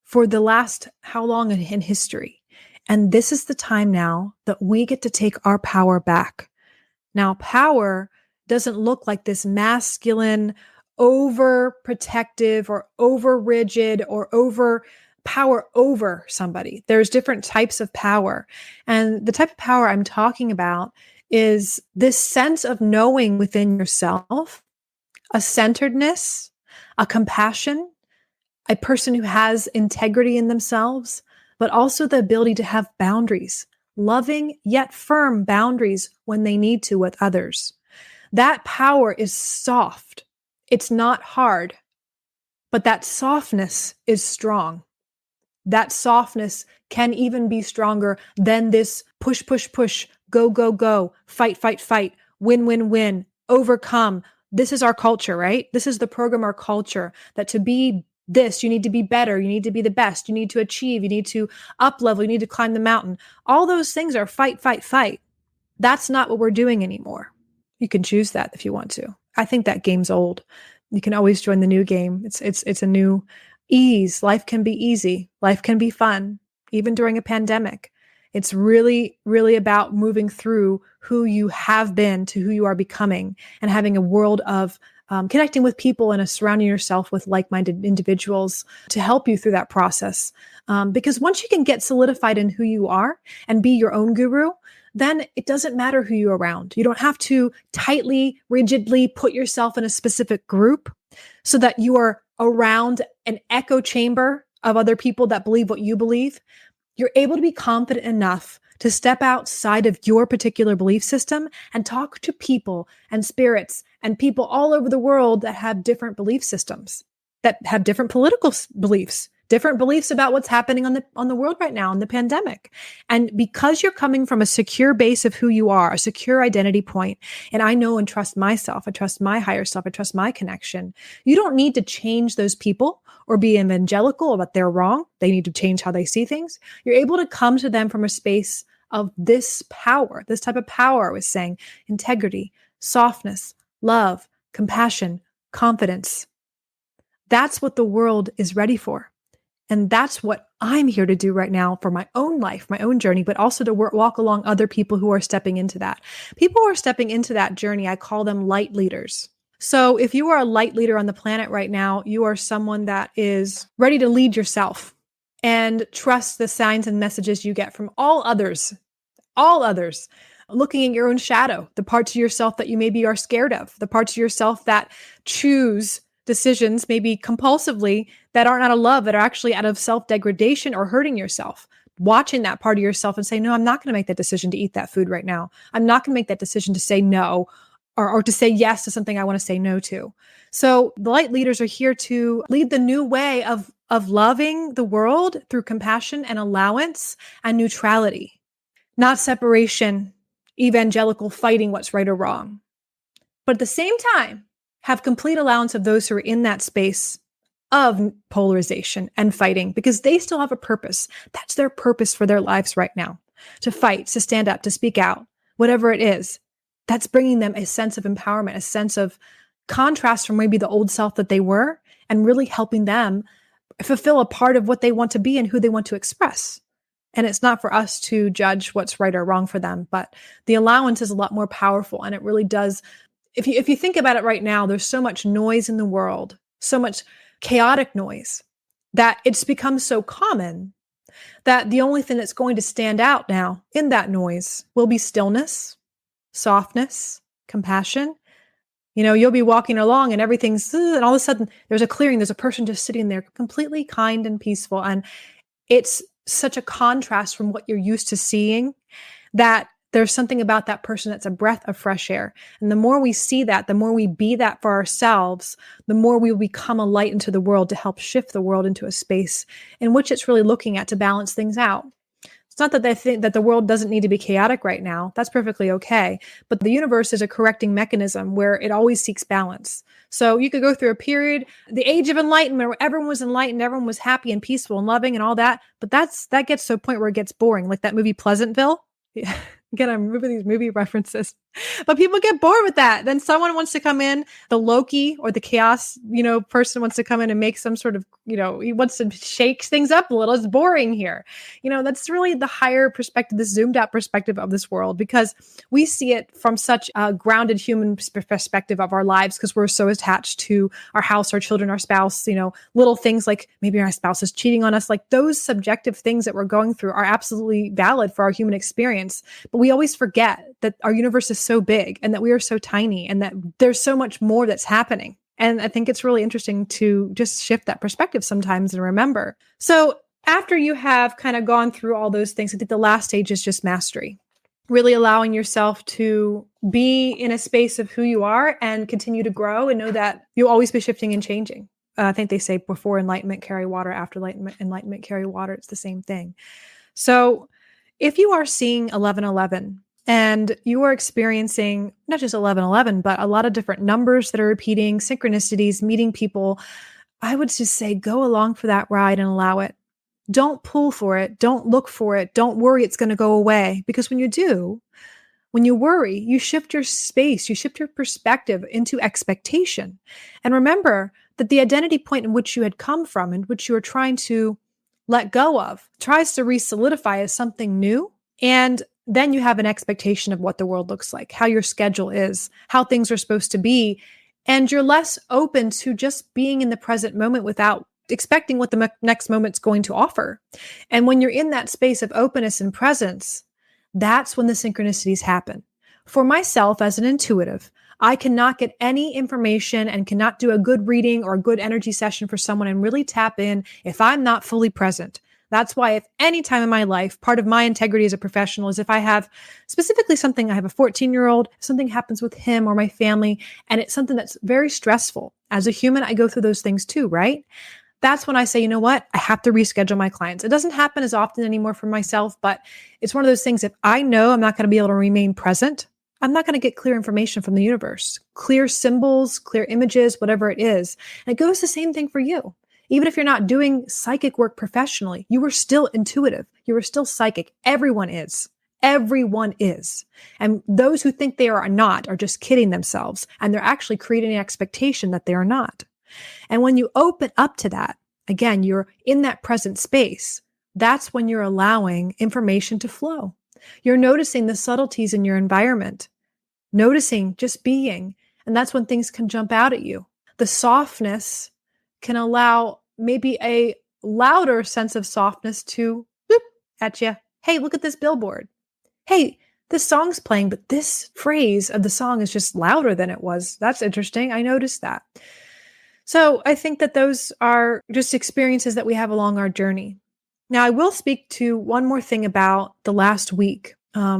for the last how long in history. And this is the time now that we get to take our power back. Now, power doesn't look like this masculine, overprotective or over rigid or over power over somebody. There's different types of power. And the type of power I'm talking about is this sense of knowing within yourself, a centeredness, a compassion, a person who has integrity in themselves, but also the ability to have boundaries, loving yet firm boundaries when they need to with others. That power is soft. It's not hard, but that softness is strong. That softness can even be stronger than this push, push, push, go, go, go, fight, fight, fight, win, win, win, overcome. This is our culture, right? This is the program, our culture, that to be this, you need to be better. You need to be the best. You need to achieve. You need to up level. You need to climb the mountain. All those things are fight, fight, fight. That's not what we're doing anymore. You can choose that if you want to. I think that game's old. You can always join the new game. It's a new ease. Life can be easy. Life can be fun, even during a pandemic. It's really, really about moving through who you have been to who you are becoming and having a world of connecting with people and surrounding yourself with like-minded individuals to help you through that process. Because once you can get solidified in who you are and be your own guru, then it doesn't matter who you're around. You don't have to tightly, rigidly put yourself in a specific group so that you are around an echo chamber of other people that believe what you believe. You're able to be confident enough to step outside of your particular belief system and talk to people and spirits and people all over the world that have different belief systems, that have different political beliefs, different beliefs about what's happening on the world right now in the pandemic. And because you're coming from a secure base of who you are, a secure identity point, and I know and trust myself, I trust my higher self, I trust my connection, you don't need to change those people or be evangelical about they're wrong. They need to change how they see things. You're able to come to them from a space of this power, this type of power I was saying, integrity, softness, love, compassion, confidence. That's what the world is ready for. And that's what I'm here to do right now for my own life, my own journey, but also to walk along other people who are stepping into that. People who are stepping into that journey, I call them light leaders. So if you are a light leader on the planet right now, you are someone that is ready to lead yourself and trust the signs and messages you get from all others, looking at your own shadow, the parts of yourself that you maybe are scared of, the parts of yourself that choose decisions, maybe compulsively, that aren't out of love, that are actually out of self-degradation or hurting yourself. Watching that part of yourself and say, no, I'm not going to make that decision to eat that food right now. I'm not going to make that decision to say no or to say yes to something I want to say no to. So the light leaders are here to lead the new way of loving the world through compassion and allowance and neutrality, not separation, evangelical fighting what's right or wrong. But at the same time, have complete allowance of those who are in that space of polarization and fighting, because they still have a purpose. That's their purpose for their lives right now, to fight, to stand up, to speak out, whatever it is. That's bringing them a sense of empowerment, a sense of contrast from maybe the old self that they were, and really helping them fulfill a part of what they want to be and who they want to express. And it's not for us to judge what's right or wrong for them, but the allowance is a lot more powerful. And it really does. If you think about it right now, there's so much noise in the world, so much chaotic noise, that it's become so common that the only thing that's going to stand out now in that noise will be stillness, softness, compassion, You'll be walking along and everything's, and all of a sudden there's a clearing, there's a person just sitting there completely kind and peaceful. And it's such a contrast from what you're used to seeing that there's something about that person that's a breath of fresh air. And the more we see that, the more we be that for ourselves, the more we will become a light into the world to help shift the world into a space in which it's really looking at to balance things out. It's not that they think that the world doesn't need to be chaotic right now. That's perfectly okay. But the universe is a correcting mechanism where it always seeks balance. So you could go through a period, the age of enlightenment, where everyone was enlightened, everyone was happy and peaceful and loving and all that. But that gets to a point where it gets boring, like that movie Pleasantville. Yeah. Again, I'm moving these movie references, but people get bored with that. Then someone wants to come in, the Loki or the chaos, person wants to come in and make some sort of, he wants to shake things up a little. It's boring here. That's really the higher perspective, the zoomed out perspective of this world, because we see it from such a grounded human perspective of our lives, because we're so attached to our house, our children, our spouse, little things like maybe our spouse is cheating on us. Like those subjective things that we're going through are absolutely valid for our human experience. But we always forget that our universe is so big and that we are so tiny and that there's so much more that's happening. And I think it's really interesting to just shift that perspective sometimes and remember. So after you have kind of gone through all those things, I think the last stage is just mastery, really allowing yourself to be in a space of who you are and continue to grow and know that you'll always be shifting and changing. I think they say before enlightenment, carry water, after enlightenment, carry water. It's the same thing. So if you are seeing 1111 and you are experiencing not just 1111, but a lot of different numbers that are repeating, synchronicities, meeting people, I would just say go along for that ride and allow it. Don't pull for it. Don't look for it. Don't worry it's going to go away. Because when you do, when you worry, you shift your space, you shift your perspective into expectation. And remember that the identity point in which you had come from, in which you were trying to let go of, tries to re-solidify as something new. And then you have an expectation of what the world looks like, how your schedule is, how things are supposed to be. And you're less open to just being in the present moment without expecting what the next moment's going to offer. And when you're in that space of openness and presence, that's when the synchronicities happen. For myself as an intuitive, I cannot get any information and cannot do a good reading or a good energy session for someone and really tap in if I'm not fully present. That's why if any time in my life, part of my integrity as a professional is if I have specifically something, I have a 14-year-old, something happens with him or my family, and it's something that's very stressful. As a human, I go through those things too, right? That's when I say, you know what? I have to reschedule my clients. It doesn't happen as often anymore for myself, but it's one of those things. If I know I'm not going to be able to remain present, I'm not going to get clear information from the universe, clear symbols, clear images, whatever it is. And it goes the same thing for you. Even if you're not doing psychic work professionally, you are still intuitive. You are still psychic. Everyone is. Everyone is. And those who think they are not are just kidding themselves. And they're actually creating an expectation that they are not. And when you open up to that, again, you're in that present space. That's when you're allowing information to flow. You're noticing the subtleties in your environment, noticing just being. And that's when things can jump out at you. The softness can allow maybe a louder sense of softness to boop at you. Hey, look at this billboard. Hey, this song's playing, but this phrase of the song is just louder than it was. That's interesting. I noticed that. So I think that those are just experiences that we have along our journey. Now, I will speak to one more thing about the last week,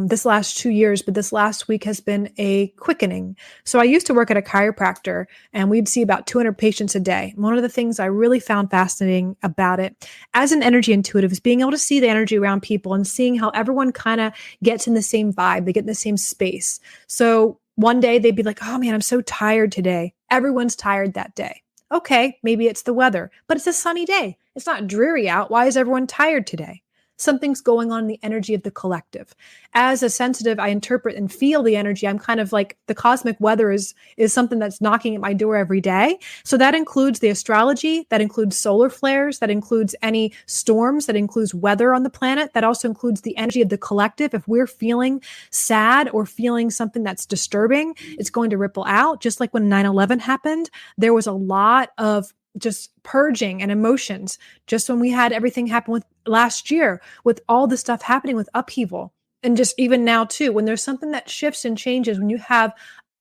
this last 2 years, but this last week has been a quickening. So I used to work at a chiropractor and we'd see about 200 patients a day. One of the things I really found fascinating about it as an energy intuitive is being able to see the energy around people and seeing how everyone kind of gets in the same vibe, they get in the same space. So one day they'd be like, oh man, I'm so tired today. Everyone's tired that day. Okay, maybe it's the weather, but it's a sunny day. It's not dreary out. Why is everyone tired today? Something's going on in the energy of the collective. As a sensitive, I interpret and feel the energy. I'm kind of like the cosmic weather is something that's knocking at my door every day. So that includes the astrology, that includes solar flares, that includes any storms, that includes weather on the planet. That also includes the energy of the collective. If we're feeling sad or feeling something that's disturbing, it's going to ripple out. Just like when 9/11 happened, there was a lot of just purging and emotions. Just when we had everything happen with last year, with all the stuff happening with upheaval. And just even now too, when there's something that shifts and changes, when you have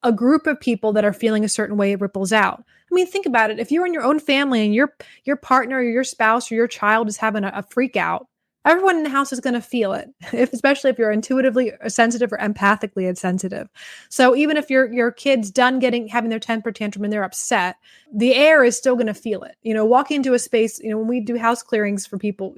a group of people that are feeling a certain way, it ripples out. I mean, think about it. If you're in your own family and your partner or your spouse or your child is having a freak out, everyone in the house is going to feel it, especially if you're intuitively sensitive or empathically sensitive. So even if your kid's done having their temper tantrum and they're upset, the air is still going to feel it. Walking into a space, when we do house clearings for people,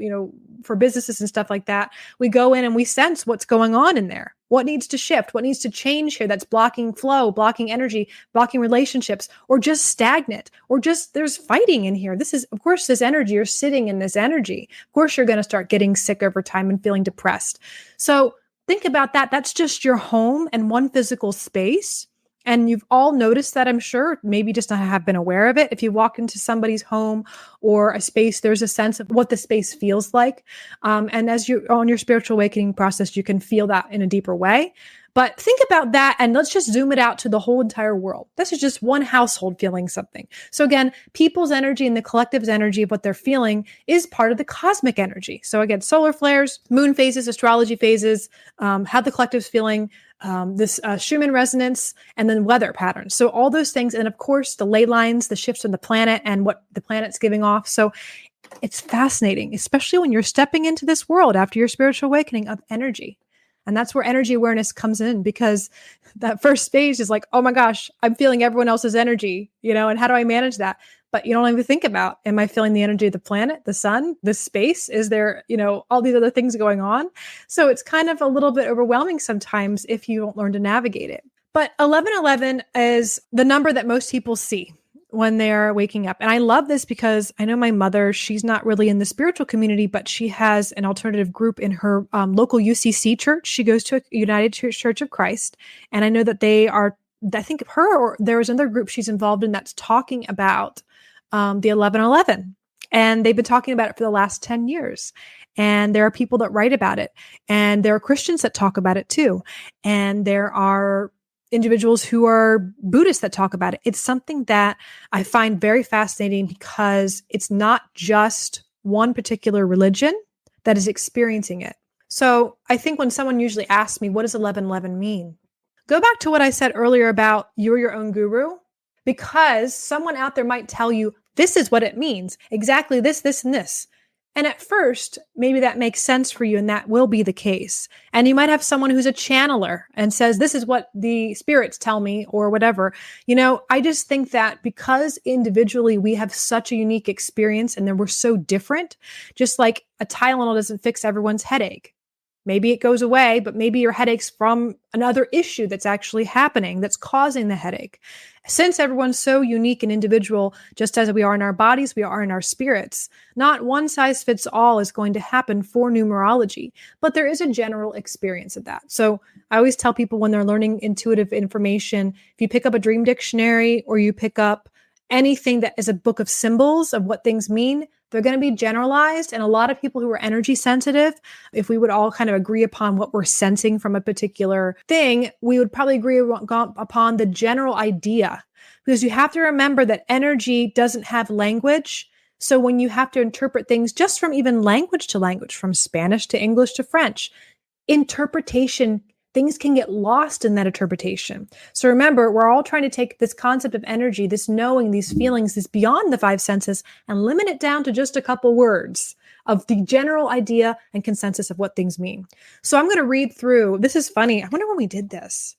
for businesses and stuff like that, we go in and we sense what's going on in there. What needs to shift? What needs to change here that's blocking flow, blocking energy, blocking relationships, or just stagnant, or just there's fighting in here. This is, of course, this energy, you're sitting in this energy. Of course, you're going to start getting sick over time and feeling depressed. So think about that. That's just your home and one physical space. And you've all noticed that, I'm sure, maybe just not have been aware of it. If you walk into somebody's home or a space, there's a sense of what the space feels like. And as you're on your spiritual awakening process, you can feel that in a deeper way. But think about that, and let's just zoom it out to the whole entire world. This is just one household feeling something. So again, people's energy and the collective's energy of what they're feeling is part of the cosmic energy. So again, solar flares, moon phases, astrology phases, how the collective's feeling, this Schumann resonance, and then weather patterns. So all those things. And of course, the ley lines, the shifts in the planet and what the planet's giving off. So it's fascinating, especially when you're stepping into this world after your spiritual awakening of energy. And that's where energy awareness comes in, because that first stage is like, oh my gosh, I'm feeling everyone else's energy, and how do I manage that? But you don't even think about, am I feeling the energy of the planet, the sun, the space? Is there, all these other things going on? So it's kind of a little bit overwhelming sometimes if you don't learn to navigate it. But 1111 is the number that most people see when they're waking up. And I love this because I know my mother, she's not really in the spiritual community, but she has an alternative group in her local UCC church. She goes to a United Church of Christ. And I know that they are, I think her, or there was another group she's involved in that's talking about the 1111. And they've been talking about it for the last 10 years. And there are people that write about it. And there are Christians that talk about it too. And there are individuals who are Buddhists that talk about it. It's something that I find very fascinating because it's not just one particular religion that is experiencing it. So I think when someone usually asks me, what does 1111 mean? Go back to what I said earlier about you're your own guru, because someone out there might tell you, this is what it means. Exactly this, this, and this. And at first, maybe that makes sense for you, and that will be the case. And you might have someone who's a channeler and says, this is what the spirits tell me, or whatever. I just think that because individually we have such a unique experience and then we're so different, just like a Tylenol doesn't fix everyone's headache. Maybe it goes away, but maybe your headache's from another issue that's actually happening that's causing the headache. Since everyone's so unique and individual, just as we are in our bodies, we are in our spirits, not one size fits all is going to happen for numerology, but there is a general experience of that. So I always tell people when they're learning intuitive information, if you pick up a dream dictionary or you pick up anything that is a book of symbols of what things mean, they're going to be generalized. And a lot of people who are energy sensitive, if we would all kind of agree upon what we're sensing from a particular thing, we would probably agree upon the general idea, because you have to remember that energy doesn't have language. So when you have to interpret things just from even language to language, from Spanish to English to French, interpretation, things can get lost in that interpretation. So remember, we're all trying to take this concept of energy, this knowing, these feelings, this beyond the five senses, and limit it down to just a couple words of the general idea and consensus of what things mean. So I'm going to read through. This is funny. I wonder when we did this.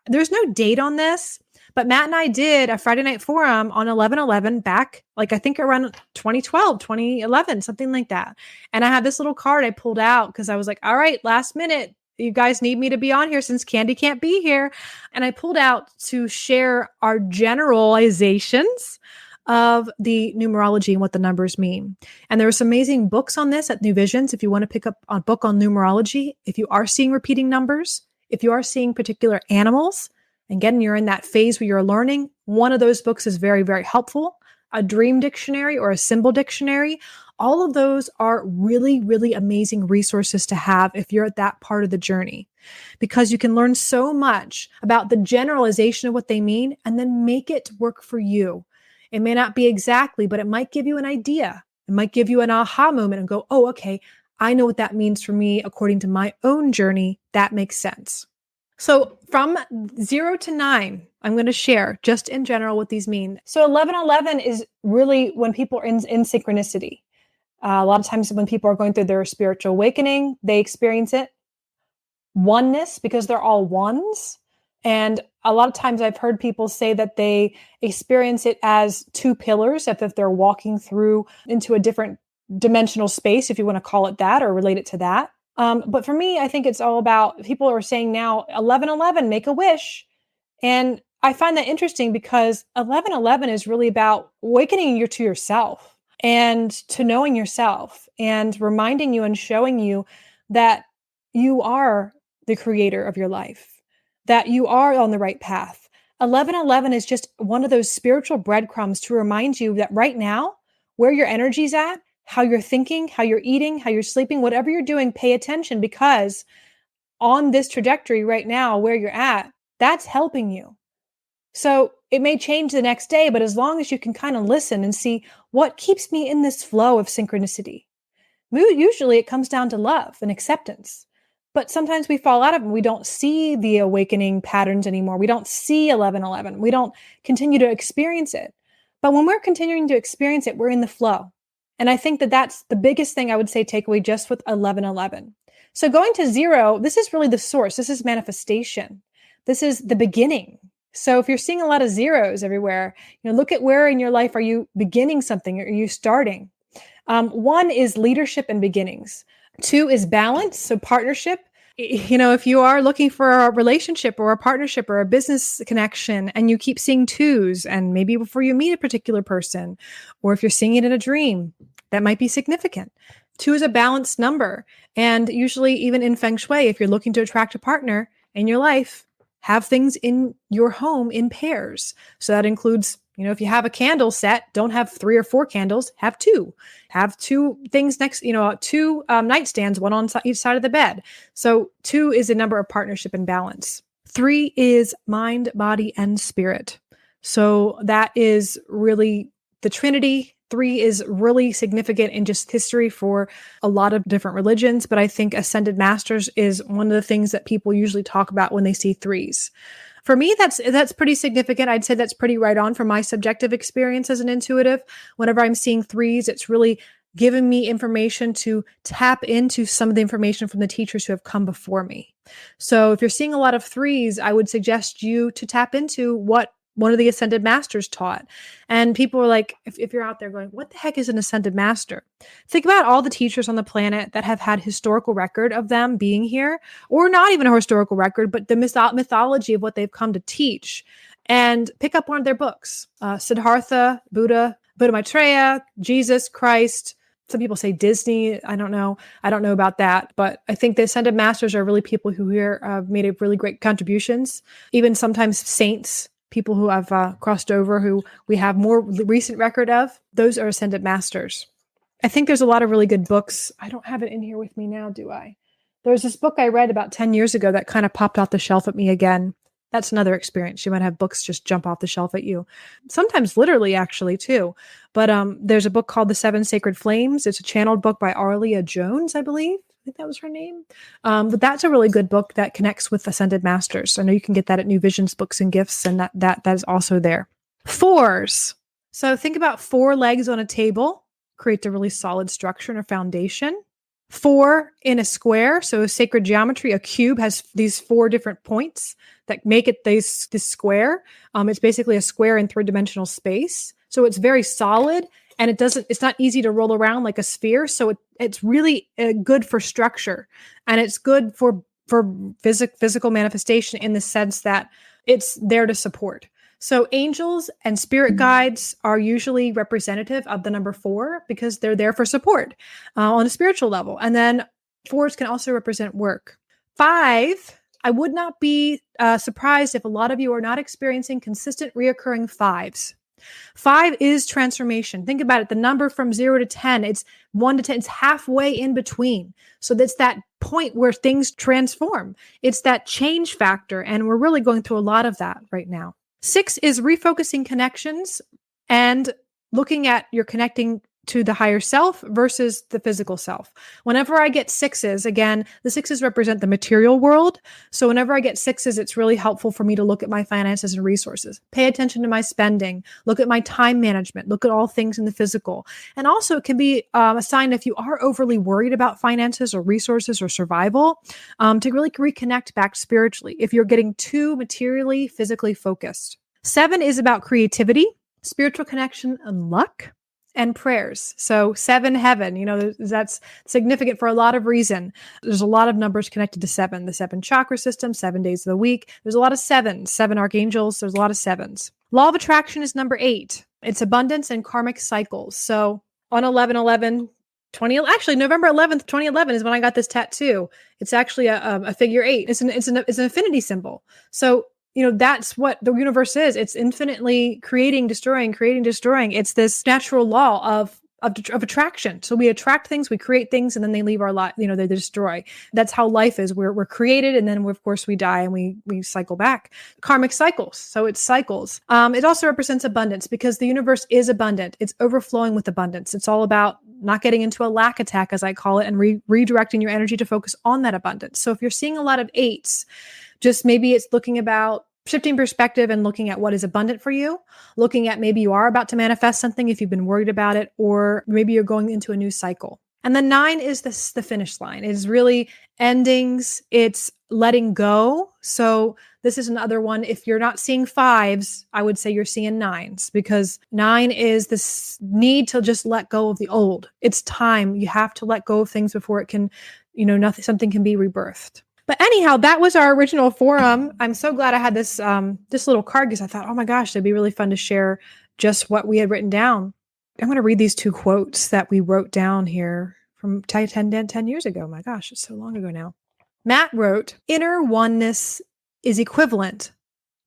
There's no date on this, but Matt and I did a Friday night forum on 11/11 back, I think around 2012, 2011, something like that. And I had this little card I pulled out because I was like, all right, last minute, you guys need me to be on here since Candy can't be here. And I pulled out to share our generalizations of the numerology and what the numbers mean. And there are some amazing books on this at New Visions. If you want to pick up a book on numerology, if you are seeing repeating numbers, if you are seeing particular animals, and again, you're in that phase where you're learning, one of those books is very, very helpful. A dream dictionary or a symbol dictionary. All of those are really, really amazing resources to have if you're at that part of the journey, because you can learn so much about the generalization of what they mean and then make it work for you. It may not be exactly, but it might give you an idea. It might give you an aha moment and go, oh, okay, I know what that means for me according to my own journey. That makes sense. So from 0 to 9, I'm going to share just in general what these mean. So 1111 is really when people are in synchronicity. A lot of times when people are going through their spiritual awakening, they experience it. Oneness, because they're all ones. And a lot of times I've heard people say that they experience it as two pillars, if they're walking through into a different dimensional space, if you want to call it that or relate it to that. But for me, I think it's all about, people are saying now 1111, make a wish. And I find that interesting because 1111 is really about awakening you to yourself and to knowing yourself and reminding you and showing you that you are the creator of your life, that you are on the right path. 1111 is just one of those spiritual breadcrumbs to remind you that right now, where your energy's at, how you're thinking, how you're eating, how you're sleeping, whatever you're doing, pay attention, because on this trajectory right now, where you're at, that's helping you. So it may change the next day, but as long as you can kind of listen and see what keeps me in this flow of synchronicity. Usually it comes down to love and acceptance. But sometimes we fall out of it. We don't see the awakening patterns anymore. We don't see 1111. We don't continue to experience it. But when we're continuing to experience it, we're in the flow. And I think that that's the biggest thing I would say takeaway just with 1111. So going to 0, this is really the source. This is manifestation. This is the beginning. So if you're seeing a lot of zeros everywhere, look at where in your life are you beginning something? Are you starting? 1 is leadership and beginnings. 2 is balance, so partnership. If you are looking for a relationship or a partnership or a business connection and you keep seeing 2s, and maybe before you meet a particular person, or if you're seeing it in a dream, that might be significant. 2 is a balanced number. And usually even in Feng Shui, if you're looking to attract a partner in your life, have things in your home in pairs. So that includes, if you have a candle set, don't have 3 or 4 candles, have 2. Have 2 things next, 2 nightstands, one on each side of the bed. So 2 is a number of partnership and balance. 3 is mind, body, and spirit. So that is really the Trinity. 3 is really significant in just history for a lot of different religions, but I think Ascended Masters is one of the things that people usually talk about when they see 3s. For me, that's pretty significant. I'd say that's pretty right on from my subjective experience as an intuitive. Whenever I'm seeing 3s, it's really given me information to tap into some of the information from the teachers who have come before me. So if you're seeing a lot of 3s, I would suggest you to tap into what one of the Ascended Masters taught. And people are like, if you're out there going, what the heck is an Ascended Master? Think about all the teachers on the planet that have had historical record of them being here, or not even a historical record, but the mythology of what they've come to teach, and pick up one of their books. Siddhartha, Buddha Maitreya, Jesus Christ. Some people say Disney. I don't know about that, but I think the Ascended Masters are really people who here have made a really great contributions. Even sometimes saints, people who have crossed over, who we have more recent record of, those are Ascended Masters. I think there's a lot of really good books. I don't have it in here with me now, do I? There's this book I read about 10 years ago that kind of popped off the shelf at me again. That's another experience. You might have books just jump off the shelf at you. Sometimes literally, actually, too. But there's a book called The 7 Sacred Flames. It's a channeled book by Arlia Jones, I believe. I think that was her name. But that's a really good book that connects with Ascended Masters. I know you can get that at New Visions Books and Gifts, and that is also there. 4s. So think about 4 legs on a table. Creates a really solid structure and a foundation. 4 in a square. So sacred geometry, a cube has these 4 different points that make it this square. It's basically a square in 3-dimensional space. So it's very solid. And it's not easy to roll around like a sphere. So it's really good for structure, and it's good for physical manifestation in the sense that it's there to support. So angels and spirit guides are usually representative of the number 4 because they're there for support on a spiritual level. And then 4s can also represent work. 5, I would not be surprised if a lot of you are not experiencing consistent reoccurring 5s. 5 is transformation. Think about it. The number from 0 to 10, it's 1 to 10. It's halfway in between. So that's that point where things transform. It's that change factor. And we're really going through a lot of that right now. 6 is refocusing connections and looking at your connecting to the higher self versus the physical self. Whenever I get sixes, again, the sixes represent the material world. So whenever I get sixes, it's really helpful for me to look at my finances and resources, pay attention to my spending, look at my time management, look at all things in the physical. And also it can be a sign if you are overly worried about finances or resources or survival, to really reconnect back spiritually if you're getting too materially, physically focused. 7 is about creativity, spiritual connection, and luck. And prayers. So 7, heaven, that's significant for a lot of reason. There's a lot of numbers connected to 7, the 7 chakra system, 7 days of the week. There's a lot of 7s, 7 archangels. There's a lot of 7s. Law of attraction is number 8. It's abundance and karmic cycles. So on 11/11, actually November 11th, 2011 is when I got this tattoo. It's actually a figure 8. It's an infinity symbol. So that's what the universe is. It's infinitely creating, destroying. It's this natural law of attraction. So we attract things, we create things, and then they leave our life, they destroy. That's how life is. We're created, and then of course we die and we cycle back. Karmic cycles. So it's cycles. It also represents abundance because the universe is abundant. It's overflowing with abundance. It's all about not getting into a lack attack, as I call it, and redirecting your energy to focus on that abundance. So if you're seeing a lot of 8s, just maybe it's looking about shifting perspective and looking at what is abundant for you, looking at maybe you are about to manifest something if you've been worried about it, or maybe you're going into a new cycle. And then 9 is the finish line. It is really endings. It's letting go. So this is another one. If you're not seeing 5s, I would say you're seeing 9s, because 9 is this need to just let go of the old. It's time. You have to let go of things before it can, something can be rebirthed. But anyhow, that was our original forum. I'm so glad I had this little card because I thought, oh my gosh, it'd be really fun to share just what we had written down. I'm going to read these 2 quotes that we wrote down here from 10 years ago. My gosh, it's so long ago now. Matt wrote, inner oneness is equivalent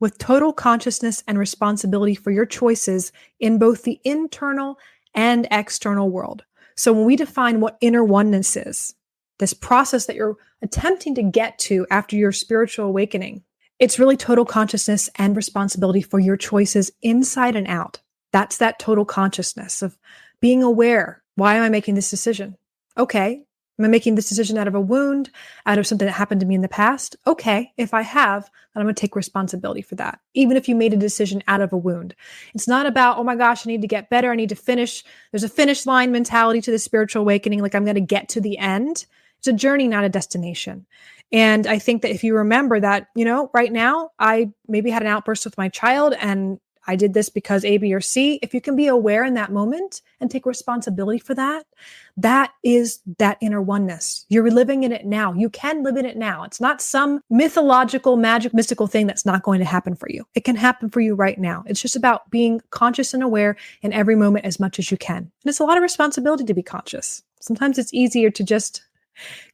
with total consciousness and responsibility for your choices in both the internal and external world. So when we define what inner oneness is, this process that you're attempting to get to after your spiritual awakening, it's really total consciousness and responsibility for your choices inside and out. That's that total consciousness of being aware. Why am I making this decision? Okay. Am I making this decision out of a wound, out of something that happened to me in the past? Okay. If I have, then I'm going to take responsibility for that. Even if you made a decision out of a wound. It's not about, oh my gosh, I need to get better. I need to finish. There's a finish line mentality to the spiritual awakening. Like I'm going to get to the end. It's a journey, not a destination. And I think that if you remember that, right now, I maybe had an outburst with my child and I did this because A, B, or C. If you can be aware in that moment and take responsibility for that, that is that inner oneness. You're living in it now. You can live in it now. It's not some mythological, mystical thing that's not going to happen for you. It can happen for you right now. It's just about being conscious and aware in every moment as much as you can. And it's a lot of responsibility to be conscious. Sometimes it's easier to just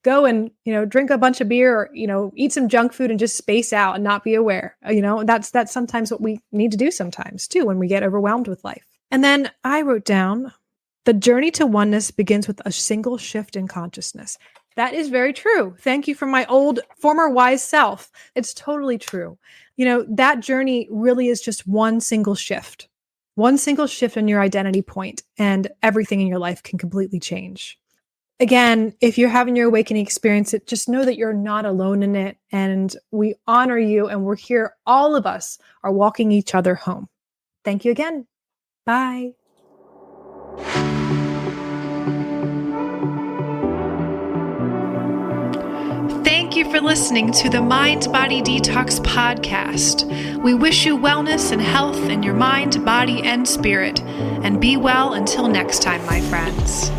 go and, drink a bunch of beer or, eat some junk food and just space out and not be aware. That's sometimes what we need to do sometimes too, when we get overwhelmed with life. And then I wrote down, the journey to oneness begins with a single shift in consciousness. That is very true. Thank you from my former wise self. It's totally true. That journey really is just one single shift in your identity point, and everything in your life can completely change. Again, if you're having your awakening experience, just know that you're not alone in it, and we honor you, and we're here. All of us are walking each other home. Thank you again. Bye. Thank you for listening to the Mind Body Detox podcast. We wish you wellness and health in your mind, body, and spirit. And be well until next time, my friends.